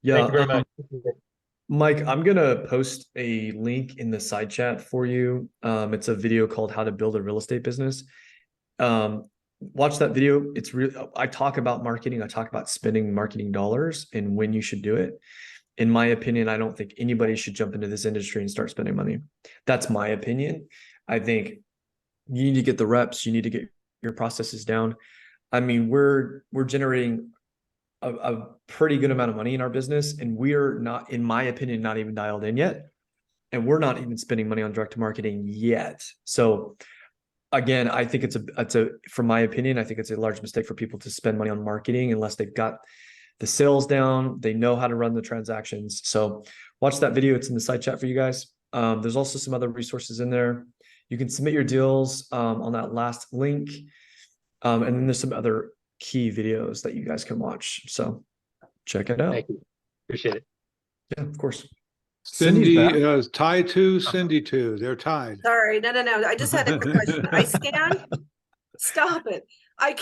Thank you very Yeah. much. Mike, I'm gonna post a link in the side chat for you. It's a video called How to Build a Real Estate Business. Watch that video. It's really, I talk about marketing. I talk about spending marketing dollars and when you should do it. In my opinion, I don't think anybody should jump into this industry and start spending money. That's my opinion. I think you need to get the reps. You need to get your processes down. I mean, we're generating a pretty good amount of money in our business, and we're not, in my opinion, not even dialed in yet. And we're not even spending money on direct marketing yet. So again, I think it's from my opinion, I think it's a large mistake for people to spend money on marketing unless they've got the sales down, they know how to run the transactions. So watch that video. It's in the side chat for you guys. There's also some other resources in there. You can submit your deals on that last link. And then there's some other key videos that you guys can watch. So check it out. Thank you. Appreciate it. Yeah, of course. Cindy, Cindy's back. tie 2, Cindy 2, they're tied. Sorry, no. I just had a quick question. I scanned. Stop it. I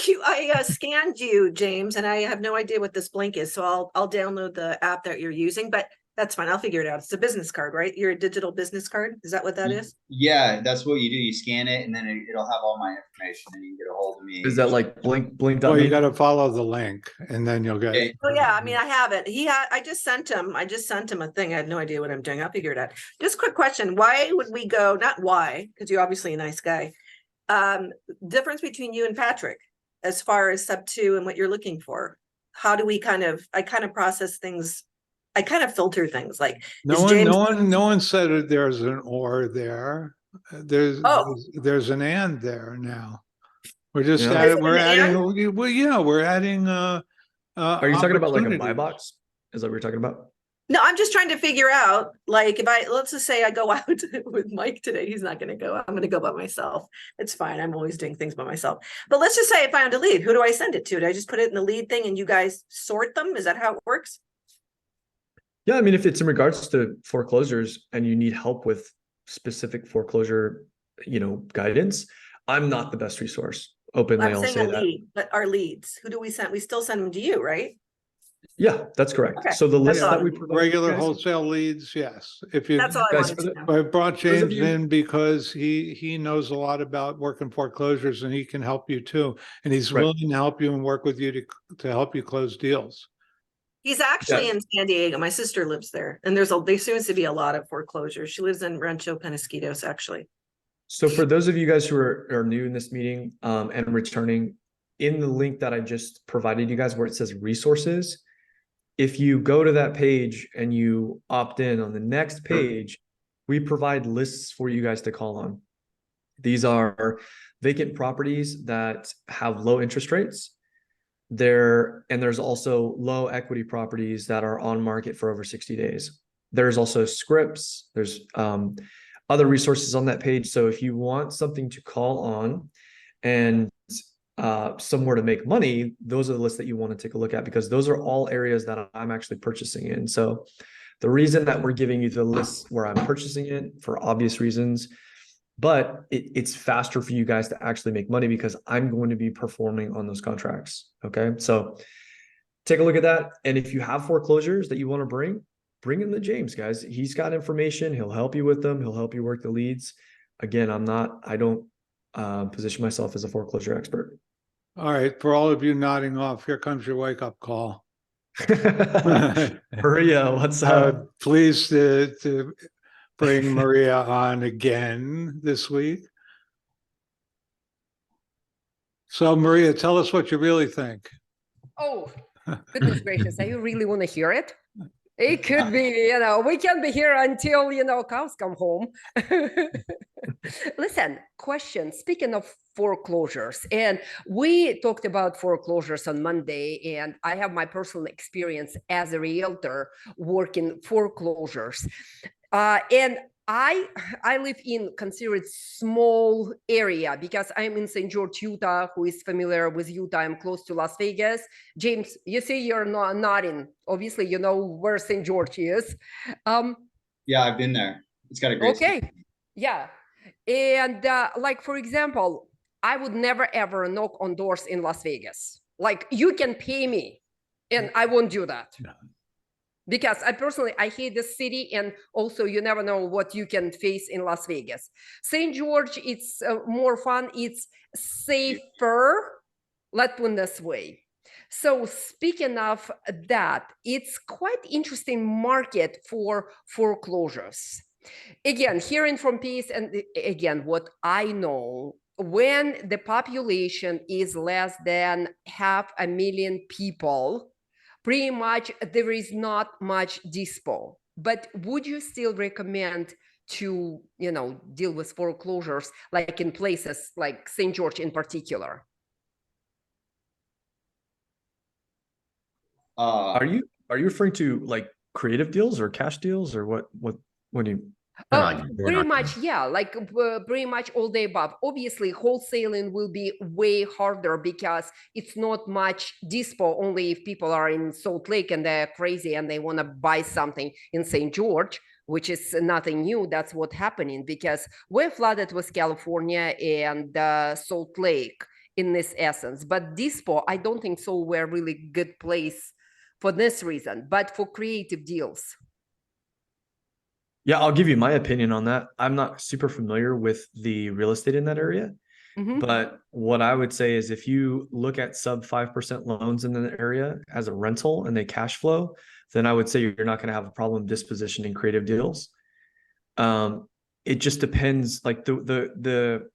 scanned you, James, and I have no idea what this Blink is. So I'll download the app that you're using, but that's fine. I'll figure it out. It's a business card, right? You're a digital business card. Is that what that is? Yeah, that's what you do. You scan it and then it'll have all my information and you can get a hold of me. Is that like blink? Well, you got to follow the link and then you'll get. Okay. Oh yeah, I mean, I have it. I just sent him a thing. I had no idea what I'm doing. I'll figure it out. Just quick question. Why would we go, not why, because you're obviously a nice guy. Difference between you and Patrick as far as sub-2 and what you're looking for. How do we I kind of process things. I kind of filter things like No one said that there's an or there. There's an and there now. We're just Yeah. adding, we're adding, well, yeah, we're adding Are you talking about like a buy box? Is that what you're talking about? No, I'm just trying to figure out, like, let's just say I go out with Mike today, he's not gonna go, I'm gonna go by myself. It's fine, I'm always doing things by myself. But let's just say I found a lead, who do I send it to? Do I just put it in the lead thing and you guys sort them? Is that how it works? Yeah, I mean, if it's in regards to foreclosures and you need help with specific foreclosure, guidance, I'm not the best resource. Openly, I'm I'll saying say a that. lead, but our leads, who do we send? We still send them to you, right? Yeah, that's correct. Okay, So the list all. that we provide you Regular guys- wholesale leads, yes. If you, That's all I guys, wanted to know. I brought those of James you- in because he knows a lot about working foreclosures and he can help you too. And he's Right. willing to help you and work with you to help you close deals. He's actually Yeah. in San Diego. My sister lives there, and there seems to be a lot of foreclosures. She lives in Rancho Penasquitos, actually. So for those of you guys who are new in this meeting and returning, in the link that I just provided you guys where it says resources, if you go to that page and you opt in on the next page, we provide lists for you guys to call on. These are vacant properties that have low interest rates. There's also low equity properties that are on market for over 60 days. There's also scripts. There's other resources on that page. So if you want something to call on and somewhere to make money, those are the lists that you want to take a look at, because those are all areas that I'm actually purchasing in. So the reason that we're giving you the lists where I'm purchasing it, for obvious reasons, but it's faster for you guys to actually make money because I'm going to be performing on those contracts. Okay. So take a look at that. And if you have foreclosures that you want to bring in the James, guys. He's got information. He'll help you with them. He'll help you work the leads. Again, I don't position myself as a foreclosure expert. All right, for all of you nodding off, here comes your wake-up call. Maria, what's up? Pleased to bring Maria on again this week. So Maria, tell us what you really think. Oh, goodness gracious. You really want to hear it? It could be, we can be here until, cows come home. Listen, question. Speaking of foreclosures, and we talked about foreclosures on Monday, and I have my personal experience as a realtor working foreclosures. And I live in considered small area because I'm in St. George, Utah. Who is familiar with Utah? I'm close to Las Vegas. James, you see you're not in. Obviously, you know where St. George is. Yeah, I've been there. It's got a great Okay. space. Yeah. And like, for example, I would never ever knock on doors in Las Vegas. Like, you can pay me and I won't do that. No. Because I hate the city, and also you never know what you can face in Las Vegas. St. George, it's more fun. It's safer. Let's put it this way. So speaking of that, it's quite interesting market for foreclosures. Again, hearing from Peace, and again, what I know, when the population is less than 500,000 people, pretty much there is not much dispo. But would you still recommend to, deal with foreclosures, like in places like St. George in particular? Are you referring to like creative deals or cash deals, or what do you? Pretty much, yeah, like pretty much all the above. Obviously, wholesaling will be way harder because it's not much dispo, only if people are in Salt Lake and they're crazy and they want to buy something in St. George, which is nothing new. That's what's happening because we're flooded with California and Salt Lake in this essence. But dispo, I don't think so. We're a really good place for this reason, but for creative deals. Yeah, I'll give you my opinion on that. I'm not super familiar with the real estate in that area, but what I would say is if you look at sub 5% loans in the area as a rental and they cash flow, then I would say you're not going to have a problem dispositioning creative deals. It just depends. Like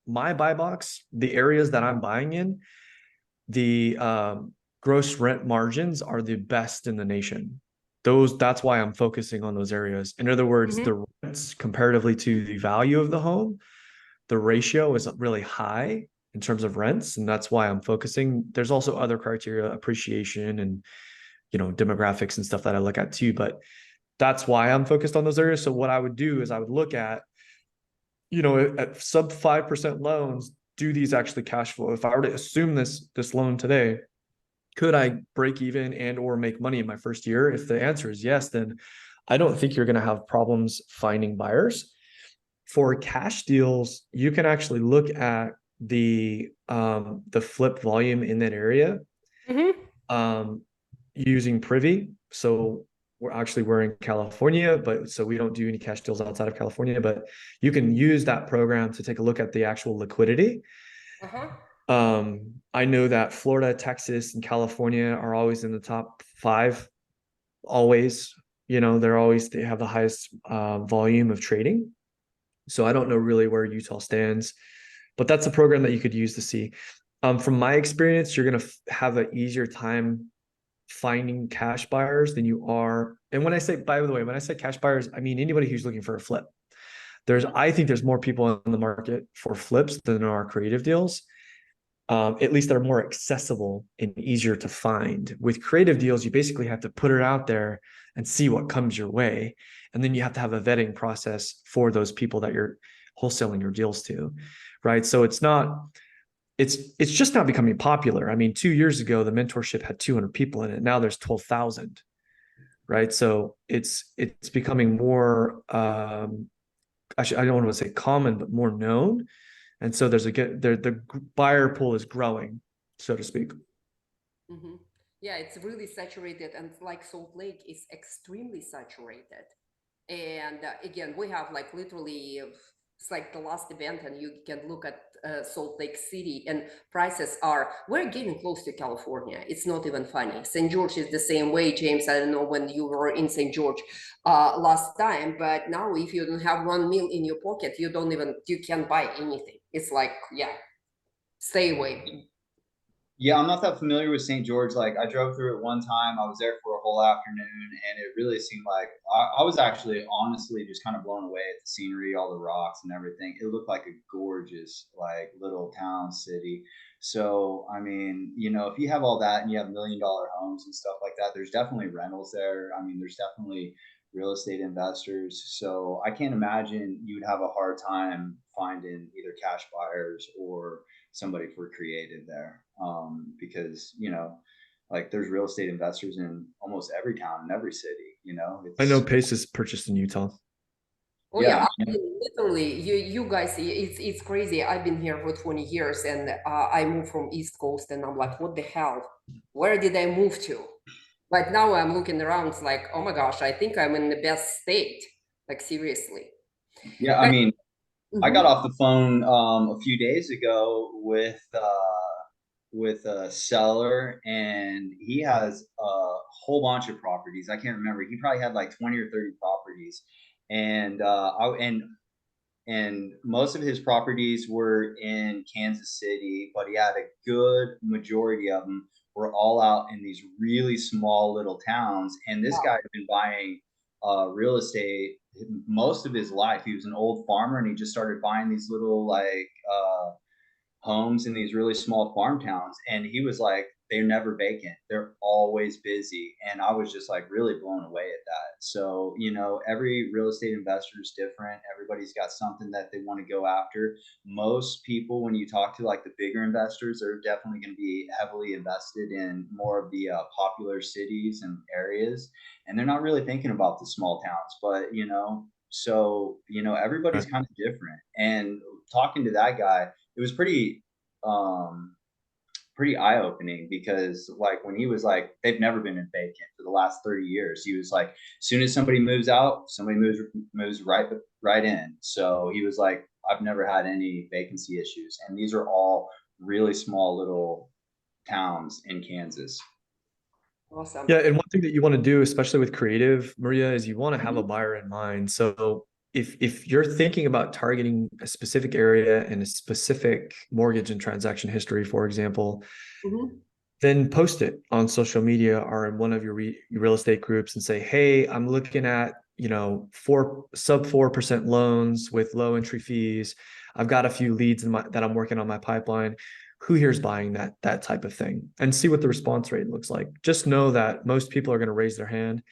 my buy box, the areas that I'm buying in, the gross rent margins are the best in the nation. That's why I'm focusing on those areas. In other words, the rents comparatively to the value of the home, the ratio is really high in terms of rents. And that's why I'm focusing. There's also other criteria, appreciation demographics and stuff that I look at too. But that's why I'm focused on those areas. So what I would do is I would look at, at sub 5% loans, do these actually cash flow? If I were to assume this loan today, could I break even and or make money in my first year? If the answer is yes, then I don't think you're going to have problems finding buyers. For cash deals, you can actually look at the flip volume in that area using Privy. So we're in California, but so we don't do any cash deals outside of California, but you can use that program to take a look at the actual liquidity. I know that Florida, Texas, and California are always in the top 5, always. They have the highest volume of trading. So I don't know really where Utah stands, but that's a program that you could use to see. From my experience, you're going to have an easier time finding cash buyers than you are. And when I say cash buyers, I mean anybody who's looking for a flip. I think there's more people in the market for flips than there are creative deals. At least they're more accessible and easier to find. With creative deals, you basically have to put it out there and see what comes your way. And then you have to have a vetting process for those people that you're wholesaling your deals to, right? So it's just not becoming popular. I mean, 2 years ago, the mentorship had 200 people in it. Now there's 12,000, right? So it's becoming more, I don't want to say common, but more known. And so the buyer pool is growing, so to speak. Yeah, it's really saturated, and like Salt Lake is extremely saturated. And again, we have like literally, it's like the last event, and you can look at Salt Lake City, and we're getting close to California. It's not even funny. St. George is the same way, James. I don't know when you were in St. George last time, but now if you don't have $1 million in your pocket, you can't buy anything. It's like, yeah, stay away. Yeah, I'm not that familiar with St. George. Like, I drove through it one time. I was there for a whole afternoon, and it really seemed like I was actually honestly just kind of blown away at the scenery, all the rocks and everything. It looked like a gorgeous, like, little town city. So, I mean, if you have all that and you have $1 million homes and stuff like that, there's definitely rentals there. I mean, there's definitely real estate investors. So I can't imagine you'd have a hard time finding either cash buyers or somebody for creative there. Because, like, there's real estate investors in almost every town in every city, I know Pace is purchased in Utah. Oh yeah, I mean, literally, you guys, it's crazy. I've been here for 20 years, and I moved from East Coast, and I'm like, what the hell? Where did I move to? But now I'm looking around, it's like, oh my gosh, I think I'm in the best state. Like, seriously. Yeah, I mean, I got off the phone a few days ago with a seller, and he has a whole bunch of properties. I can't remember. He probably had like 20 or 30 properties, and and most of his properties were in Kansas City, but he had a good majority of them were all out in these really small little towns. And this guy had been buying real estate most of his life. He was an old farmer, and he just started buying these little homes in these really small farm towns. And he was like, they're never vacant. They're always busy. And I was just like really blown away at that. So, every real estate investor is different. Everybody's got something that they want to go after. Most people, when you talk to like the bigger investors, are definitely going to be heavily invested in more of the popular cities and areas. And they're not really thinking about the small towns, but, so, everybody's kind of different. And talking to that guy, it was pretty eye-opening, because like when he was like, they've never been in vacant for the last 30 years. He was like, as soon as somebody moves out, somebody moves right in. So he was like, I've never had any vacancy issues. And these are all really small little towns in Kansas. Awesome. Yeah, and one thing that you want to do, especially with creative, Maria, is you want to have a buyer in mind. So if you're thinking about targeting a specific area and a specific mortgage and transaction history, for example, then post it on social media or in one of your real estate groups and say, hey, I'm looking at, sub 4% loans with low entry fees. I've got a few leads that I'm working on my pipeline. who here is buying that type of thing, and see what the response rate looks like. Just know that most people are going to raise their hand,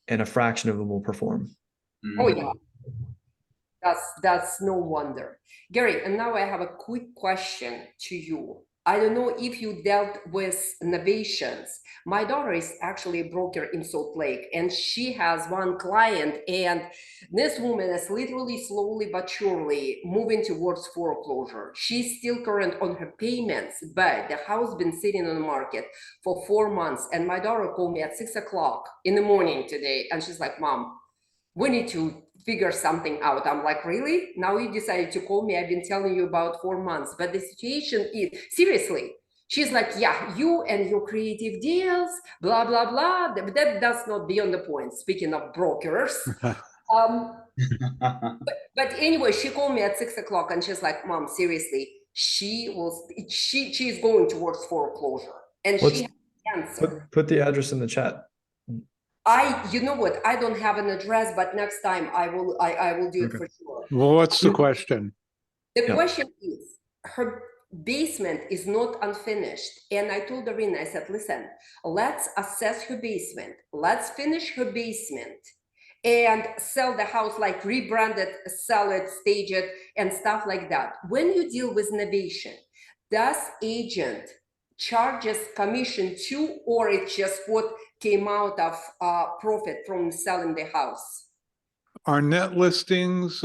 and a fraction of them will perform. Oh yeah. That's no wonder. Gary, and now I have a quick question to you. I don't know if you dealt with novations. My daughter is actually a broker in Salt Lake, and she has one client, and this woman is literally slowly but surely moving towards foreclosure. She's still current on her payments, but the house been sitting on the market for 4 months. And my daughter called me at 6 o'clock in the morning today, and she's like, Mom, we need to figure something out. I'm like, really? Now you decided to call me? I've been telling you about 4 months. But the situation is, seriously, she's like, yeah, you and your creative deals, blah, blah, blah. That does not beyond the point. Speaking of brokers. But anyway, she called me at 6 o'clock and she's like, Mom, seriously, she's going towards foreclosure. And she has cancer. Put the address in the chat. You know what? I don't have an address, but next time I will do it for sure. Well, what's the question? The question is, her basement is not unfinished. And I told Arena, I said, listen, let's assess her basement. Let's finish her basement and sell the house, like rebrand it, sell it, stage it, and stuff like that. When you deal with novation, does agent charges commission too, or it's just what came out of profit from selling the house? Are net listings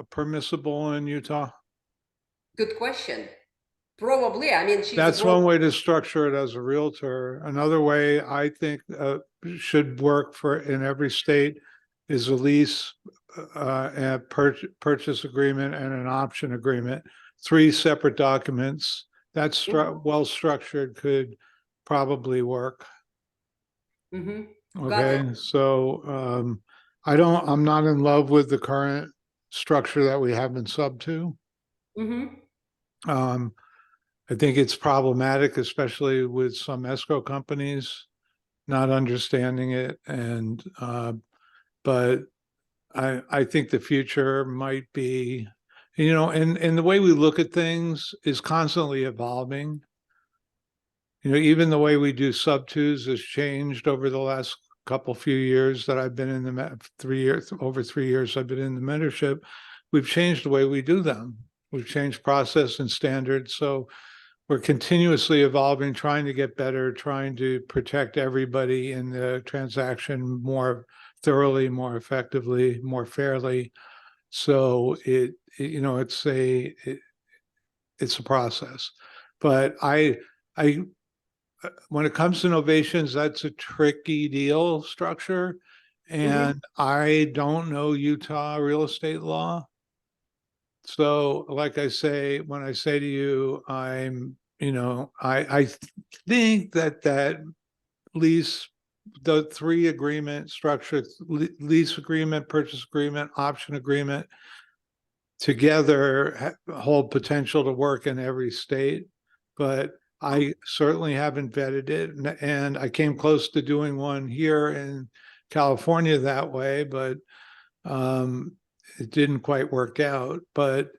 permissible in Utah? Good question. Probably. I mean, that's one way to structure it as a realtor. Another way I think should work for in every state is a lease, a purchase agreement, and an option agreement. 3 separate documents. That's well structured, could probably work. Okay, so I'm not in love with the current structure that we have in sub 2. I think it's problematic, especially with some escrow companies not understanding it, and but I think the future might be, you know, and the way we look at things is constantly evolving. You know, even the way we do sub 2s has changed over the last few years that I've been in the over 3 years I've been in the mentorship. We've changed the way we do them. We've changed process and standards. So we're continuously evolving, trying to get better, trying to protect everybody in the transaction more thoroughly, more effectively, more fairly. So you know, it's a process. But when it comes to novations, that's a tricky deal structure. And I don't know Utah real estate law. So like I say, when I say to you, you know, I think that lease, the 3 agreement structure, lease agreement, purchase agreement, option agreement, together hold potential to work in every state. But I certainly haven't vetted it, and I came close to doing one here in California that way, but it didn't quite work out. But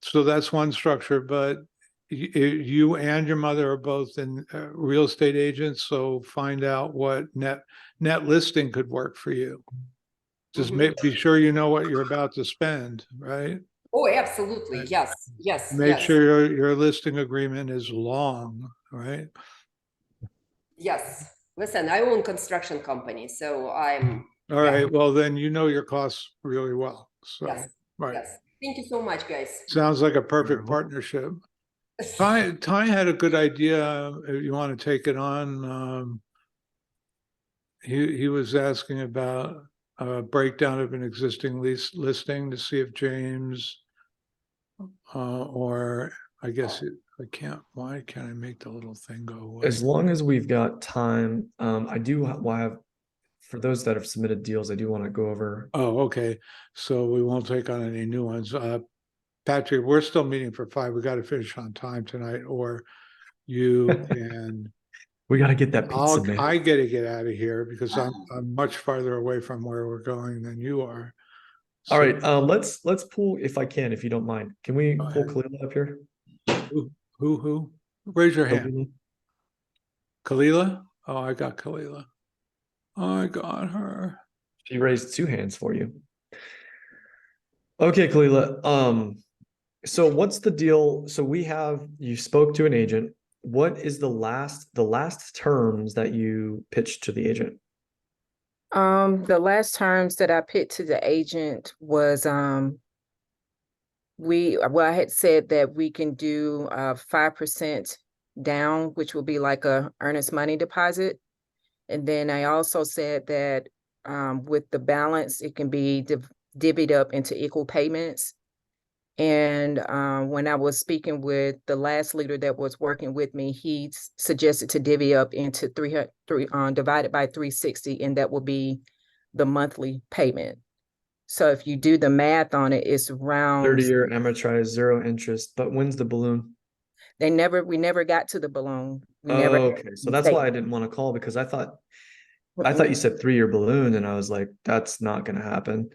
so that's one structure. But you and your mother are both in real estate agents, so find out what net listing could work for you. Just be sure you know what you're about to spend, right? Oh, absolutely. Right. Yes. Make sure your listing agreement is long, right? Yes. Listen, I own construction company, so I'm. All right. Well, then you know your costs really well. So, yes. Right. Yes. Thank you so much, guys. Sounds like a perfect partnership. Ty had a good idea. If you want to take it on, he was asking about a breakdown of an existing lease listing to see if James, or I guess I can't. Why can't I make the little thing go away? As long as we've got time, I do have, for those that have submitted deals, I do want to go over. Oh, okay. So we won't take on any new ones. Patrick, we're still meeting for 5. We got to finish on time tonight, or you can. We got to get that pizza, man. I got to get out of here because I'm much farther away from where we're going than you are. So, all right, let's pull, if I can, if you don't mind. Can we pull Khalil up here? Who? Raise your hand. Kalila? Oh, I got Kalila. I got her. She raised two hands for you. Okay, Kalila. So what's the deal? So you spoke to an agent. What is the last terms that you pitched to the agent? The last terms that I put to the agent was, I had said that we can do 5% down, which will be like a earnest money deposit. And then I also said that with the balance, it can be divvied up into equal payments. And when I was speaking with the last leader that was working with me, he suggested to divvy up into divided by 360, and that will be the monthly payment. So if you do the math on it, it's around 30-year amortized, 0 interest. But when's the balloon? we never got to the balloon. We never Oh, okay. So that's why I didn't want to call, because I thought you said 3-year balloon, and I was like, that's not going to happen.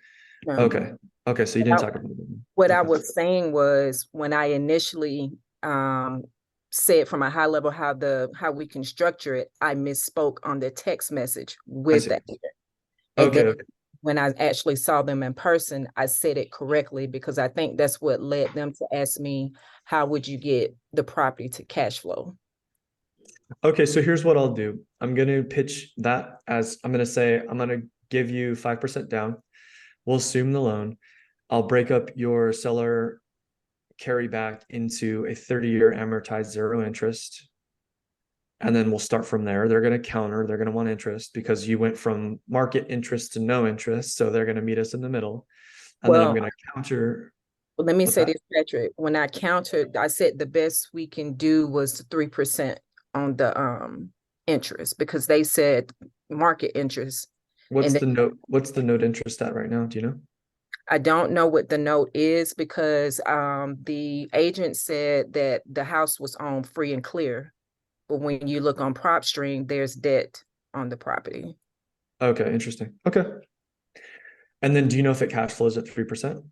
No. Okay. Okay. So you didn't talk about it. What I Okay. was saying was, when I initially said from a high level how we can structure it, I misspoke on the text message with see. that. And Okay. then when I actually saw them in person, I said it correctly, because I think that's what led them to ask me, how would you get the property to cash flow? Okay, so here's what I'll do. I'm going to pitch that as, I'm going to say, I'm going to give you 5% down. We'll assume the loan. I'll break up your seller carry back into a 30-year amortized 0 interest. And then we'll start from there. They're going to counter, they're going to want interest, because you went from market interest to no interest. So they're going to meet us in the middle. And then I'm going to counter. Well, let me What's say that? this, Patrick. When I countered, I said the best we can do was 3% on the interest, because they said market interest. What's And What's the note interest at right now? Do you know? I don't know what the note is, because the agent said that the house was on free and clear. But when you look on PropStream, there's debt on the property. Okay, interesting. Okay. And then do you know if it cash flows at 3%?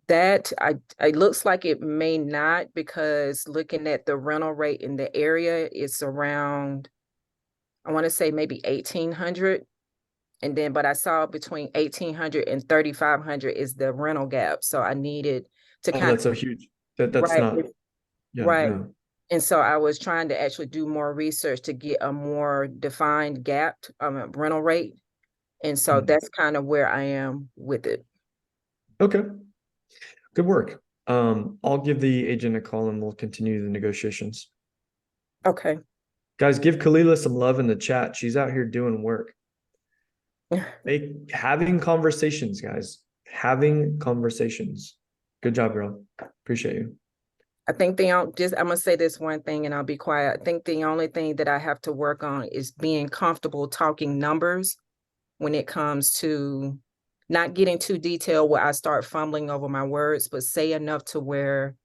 That it looks like it may not, because looking at the rental rate in the area, it's around, I want to say maybe 1,800. And then, but I saw between 1,800 and 3,500 is the rental gap. So I needed to kind That's so huge. That's right, not. Yeah, right. no. And so I was trying to actually do more research to get a more defined gap rental rate. And so that's kind of where I am with it. Okay. Good work. I'll give the agent a call and we'll continue the negotiations. Okay. Guys, give Kalila some love in the chat. She's out here doing work. Having conversations, guys. Having conversations. Good job, girl. Appreciate you. I think I'm gonna say this one thing and I'll be quiet. I think the only thing that I have to work on is being comfortable talking numbers when it comes to not getting too detailed where I start fumbling over my words, but say enough to where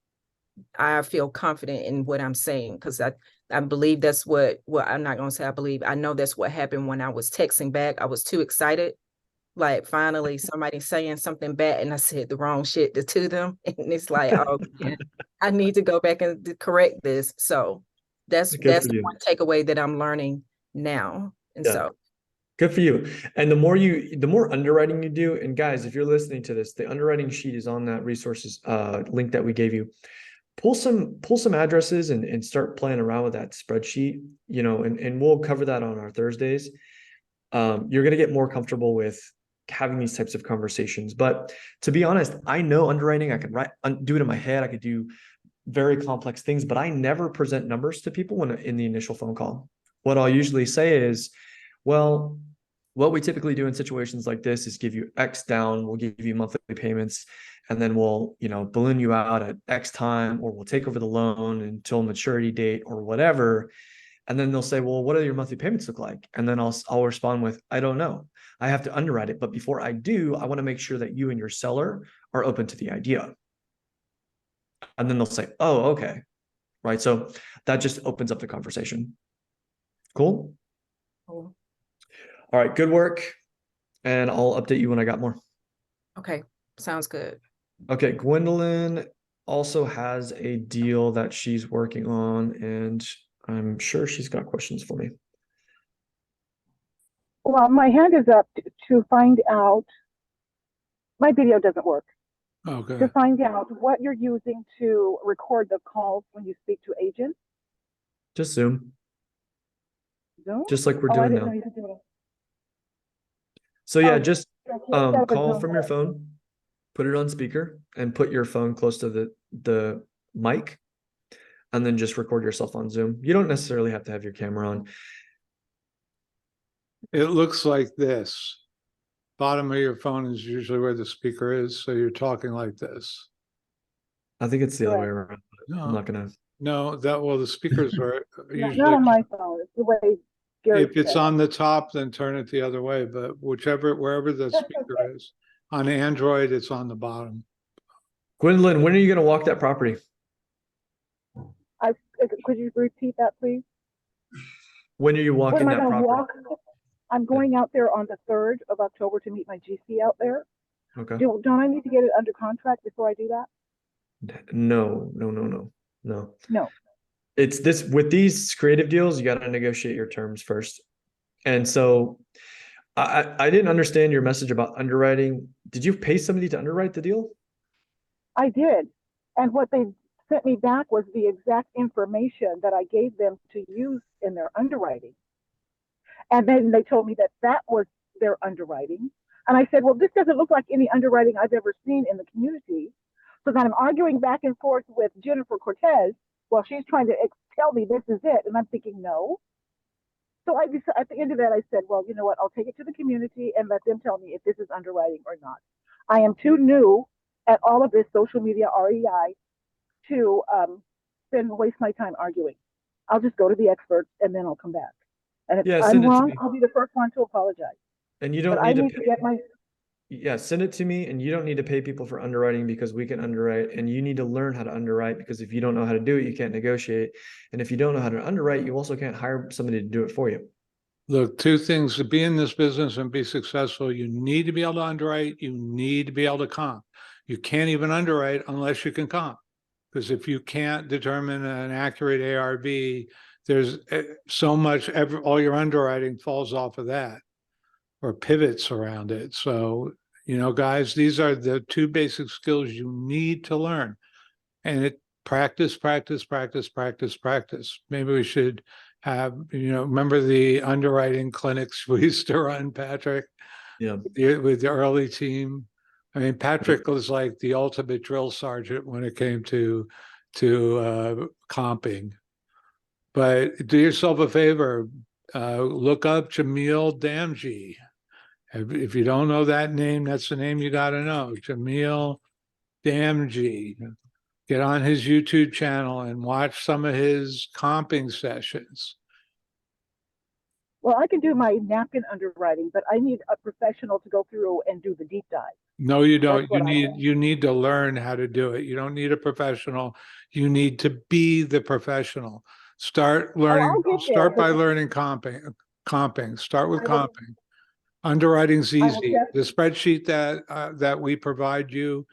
I feel confident in what I'm saying. Because I believe that's well, I'm not gonna say I believe, I know that's what happened when I was texting back. I was too excited. Like finally somebody saying something bad and I said the wrong shit to them. And it's like, oh, yeah, I need to go back and correct this. So that's one takeaway that I'm learning now. And so good for you. And the more underwriting you do, and guys, if you're listening to this, the underwriting sheet is on that resources link that we gave you. Pull some addresses and start playing around with that spreadsheet, and we'll cover that on our Thursdays. You're going to get more comfortable with having these types of conversations. But to be honest, I know underwriting, I can do it in my head. I could do very complex things, but I never present numbers to people in the initial phone call. What I'll usually say is, well, what we typically do in situations like this is give you X down, we'll give you monthly payments, and then we'll, balloon you out at X time, or we'll take over the loan until maturity date or whatever. And then they'll say, well, what do your monthly payments look like? And then I'll respond with, I don't know. I have to underwrite it. But before I do, I want to make sure that you and your seller are open to the idea. And then they'll say, oh, okay. Right. So that just opens up the conversation. Cool. Cool. All right. Good work. And I'll update you when I got more. Okay. Sounds good. Okay. Gwendolyn, also has a deal that she's working on, and I'm sure she's got questions for me. Well, my hand is up to find out. My video doesn't work. Okay. To find out what you're using to record the calls when you speak to agents. Just Zoom, Zoom? just like we're Oh, I doing didn't now. know you could do it. So yeah, Oh, just so set up a call Zoom from your call. phone, put it on speaker, and put your phone close to the mic, and then just record yourself on Zoom. You don't necessarily have to have your camera on. It looks like this. Bottom of your phone is usually where the speaker is, so you're talking like this. I think it's the other way Correct. around. I'm No, not gonna. no, the speakers are Not usually, on my phone. It's the way Gary if it's said. on the top, then turn it the other way, but wherever the That's speaker okay. is. On Android, it's on the bottom. Gwendolyn, when are you gonna walk that property? Could you repeat that, please? When are you When walking am I that gonna property? walk? I'm going out there on the 3rd of October to meet my GC out there. Okay. Don't I need to get it under contract before I do that? No. No. It's this with these creative deals, you got to negotiate your terms first. And so I didn't understand your message about underwriting. Did you pay somebody to underwrite the deal? I did. And what they sent me back was the exact information that I gave them to use in their underwriting. And then they told me that that was their underwriting. And I said, well, this doesn't look like any underwriting I've ever seen in the community. So then I'm arguing back and forth with Jennifer Cortez while she's trying to tell me this is it. And I'm thinking, no. So at the end of that, I said, well, you know what? I'll take it to the community and let them tell me if this is underwriting or not. I am too new at all of this social media REI to waste my time arguing. I'll just go to the experts and then I'll come back. And if Yeah, I'm send it to wrong, me. I'll be the first one to apologize. And you But don't I need need to to pay. get my Yeah, send it to me, and you don't need to pay people for underwriting because we can underwrite, and you need to learn how to underwrite because if you don't know how to do it, you can't negotiate. And if you don't know how to underwrite, you also can't hire somebody to do it for you. Look, two things to be in this business and be successful. You need to be able to underwrite. You need to be able to comp. You can't even underwrite unless you can comp. Because if you can't determine an accurate ARV, there's so much, all your underwriting falls off of that or pivots around it. So, guys, these are the two basic skills you need to learn. And practice. Maybe we should have, remember the underwriting clinics we used to run, Patrick? Yeah. With the early team. I mean, Patrick was like the ultimate drill sergeant when it came to comping. But do yourself a favor, look up Jamil Damji. If you don't know that name, that's the name you got to know. Jamil Damji. Get on his YouTube channel and watch some of his comping sessions. Well, I can do my napkin underwriting, but I need a professional to go through and do the deep dive. No, you don't. That's what I want. You need to learn how to do it. You don't need a professional. You need to be the professional. Start learning. I'll get there, Start by but- learning comping. Start with I will- comping. Underwriting's I will easy. def- The spreadsheet that we provide you,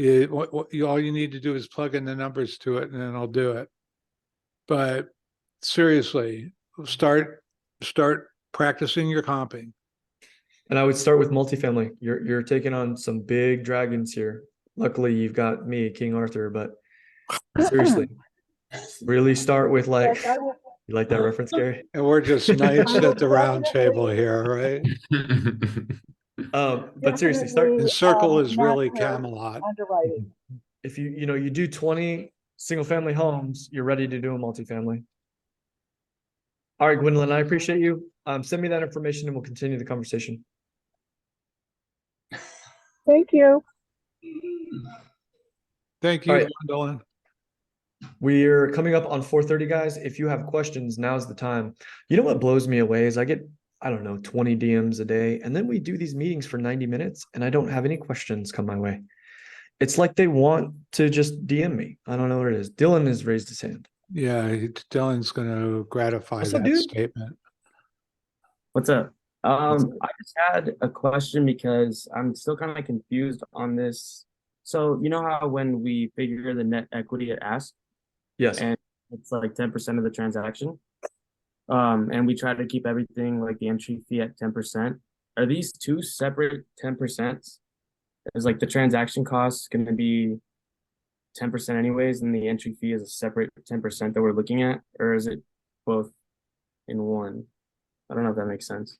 all you need to do is plug in the numbers to it, and then I'll do it. But seriously, start practicing your comping. And I would start with multifamily. You're taking on some big dragons here. Luckily, you've got me, King Arthur, but seriously, really start with like, Yes, I will- you like that reference, Gary? And we're just knights at the round table here, right? But seriously, start. definitely, The circle is really master Camelot. Underwriting. If you do 20 single family homes, you're ready to do a multifamily. All right, Gwendolyn, I appreciate you. Send me that information and we'll continue the conversation. Thank you. Thank All you, right. Gwendolyn. We're coming up on 4:30, guys. If you have questions, now's the time. You know what blows me away is I get, I don't know, 20 DMs a day, and then we do these meetings for 90 minutes and I don't have any questions come my way. It's like they want to just DM me. I don't know what it is. Dylan has raised his hand. Yeah, Dylan's going to gratify What's up, that dude? statement. What's up? What's up? I just had a question because I'm still kind of confused on this So you know how when we figure the net equity at ask Yes. and it's like 10% of the transaction, and we try to keep everything like the entry fee at 10%. Are these two separate 10%? Is like the transaction cost going to be 10% anyways, and the entry fee is a separate 10% that we're looking at, or is it both in one? I don't know if that makes sense.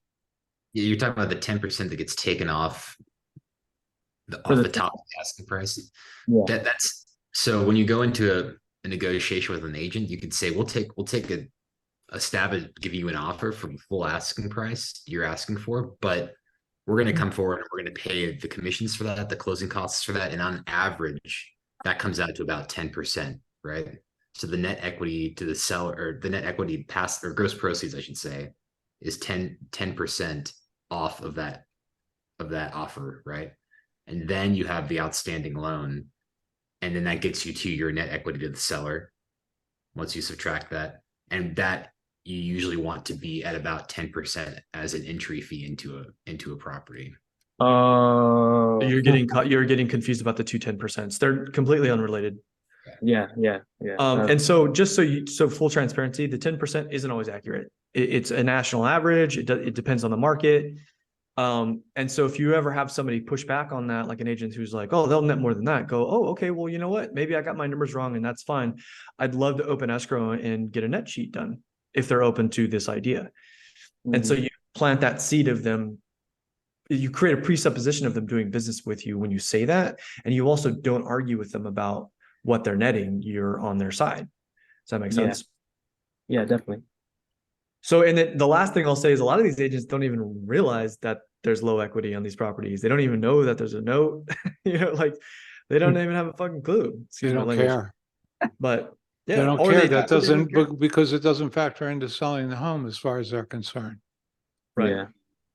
Yeah, you're talking about the 10% that gets taken off For the- the top of the asking price. Yeah. That's so when you go into a negotiation with an agent, you could say we'll take a stab at giving you an offer for the full asking price you're asking for, but we're going to come forward and we're going to pay the commissions for that, the closing costs for that, and on average, that comes out to about 10%, right? So the net equity to the seller, or the net equity past, or gross proceeds, I should say, is 10% off of that offer, right? And then you have the outstanding loan, and then that gets you to your net equity to the seller once you subtract that, and that you usually want to be at about 10% as an entry fee into a property. Oh, You're getting confused about the two 10%. They're completely unrelated. yeah. And so just so full transparency, the 10% isn't always accurate. It's a national average. It depends on the market. And so if you ever have somebody push back on that, like an agent who's like, oh, they'll net more than that, go, oh, okay, well, you know what? Maybe I got my numbers wrong and that's fine. I'd love to open escrow and get a net sheet done if they're open to this idea. And so you plant that seed of them. You create a presupposition of them doing business with you when you say that. And you also don't argue with them about what they're netting. You're on their side. Does that make sense? Yeah, definitely. So, and then the last thing I'll say is a lot of these agents don't even realize that there's low equity on these properties. They don't even know that there's a note, like they don't even have a fucking clue. They don't care. But They yeah, don't or care. they That do, but they don't doesn't, care. because it doesn't factor into selling the home as far as they're concerned. Right. Yeah.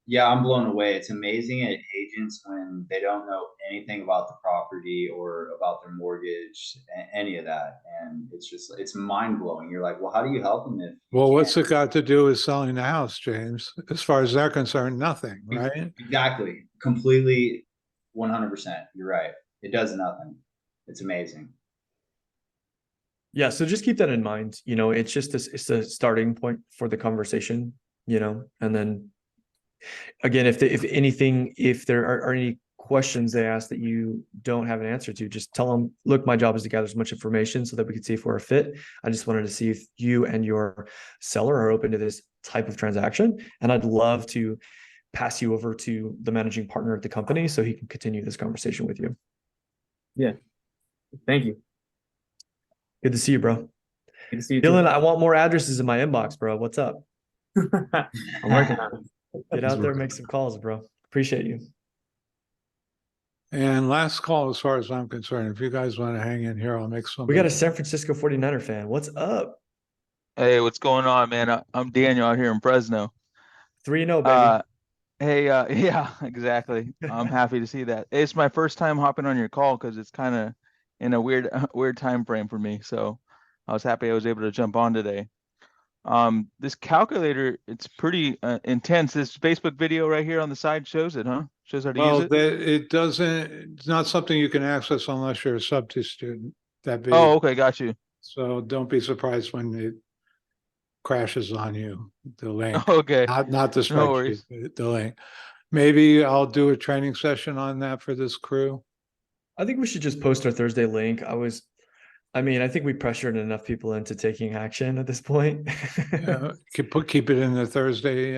Yeah, I'm blown away. It's amazing at agents when they don't know anything about the property or about their mortgage, any of that. And it's mind blowing. You're like, well, how do you help them if you Well, what's can't? it got to do with selling the house, James? As far as they're concerned, nothing, right? Exactly. Completely 100%. You're right. It does nothing. It's amazing. Yeah. So just keep that in mind. It's just it's a starting point for the conversation, and then again, if there are any questions they ask that you don't have an answer to, just tell them, look, my job is to gather as much information so that we can see if we're a fit. I just wanted to see if you and your seller are open to this type of transaction. And I'd love to pass you over to the managing partner at the company so he can continue this conversation with you. Yeah. Thank you. Good to see you, bro. Good to see you. Dylan, I want more addresses in my inbox, bro. What's up? I'm working on it. Get out there and make some calls, bro. Appreciate you. And last call, as far as I'm concerned, if you guys want to hang in here, I'll make some. We got a San Francisco 49er fan. What's up? Hey, what's going on, man? I'm Daniel out here in Fresno. 3-0, baby. Hey, yeah, exactly. I'm happy to see that. It's my first time hopping on your call because it's kind of in a weird time frame for me. So I was happy I was able to jump on today. This calculator, it's pretty intense. This Facebook video right here on the side shows it, huh? Shows how to use it. It doesn't, it's not something you can access unless you're a sub-2 student. That video. Oh, okay, got you. So don't be surprised when it crashes on you, the link. Okay. Not the No spreadsheet, worries. the link. Maybe I'll do a training session on that for this crew. I think we should just post our Thursday link. I think we pressured enough people into taking action at this point. Keep it in the Thursday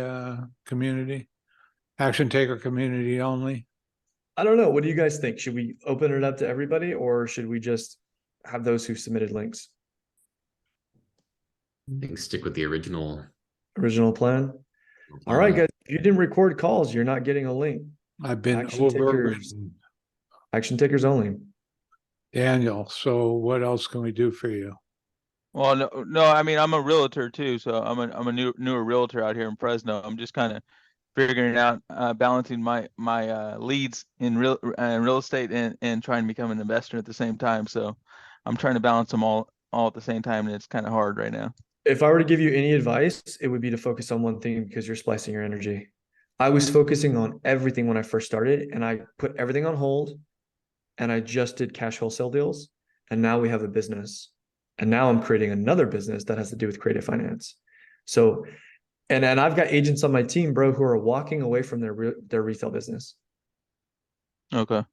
community, action taker community only. I don't know. What do you guys think? Should we open it up to everybody or should we just have those who submitted links? I think stick with the original Plan. All right, guys. If you didn't record calls, you're not getting a link. I've been Action overridden. Action takers only. Daniel, so what else can we do for you? Well, no. I mean, I'm a realtor too, so I'm a newer realtor out here in Fresno. I'm just kind of figuring out balancing my leads in real estate and trying to become an investor at the same time. So I'm trying to balance them all at the same time, and it's kind of hard right now. If I were to give you any advice, it would be to focus on one thing because you're splicing your energy. I was focusing on everything when I first started and I put everything on hold and I just did cash wholesale deals, and now we have a business, and now I'm creating another business that has to do with creative finance. So, and I've got agents on my team, bro, who are walking away from their retail business. Okay.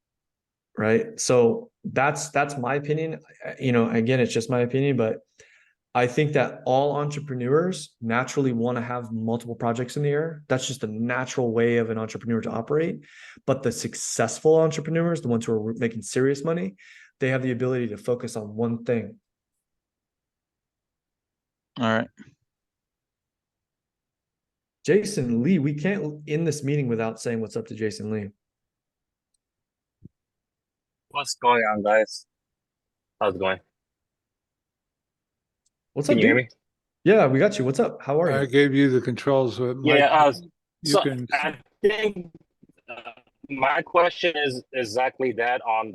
Right. So that's my opinion. You know, again, it's just my opinion, but I think that all entrepreneurs naturally want to have multiple projects in the air. That's just a natural way of an entrepreneur to operate. But the successful entrepreneurs, the ones who are making serious money, they have the ability to focus on one thing. All right. Jason Lee, we can't end this meeting without saying what's up to Jason Lee. What's going on, guys? How's it going? What's Can up, you hear dude? me? Yeah, we got you. What's up? How are I you? gave you the controls. Yeah, you so can. I think my question is exactly that on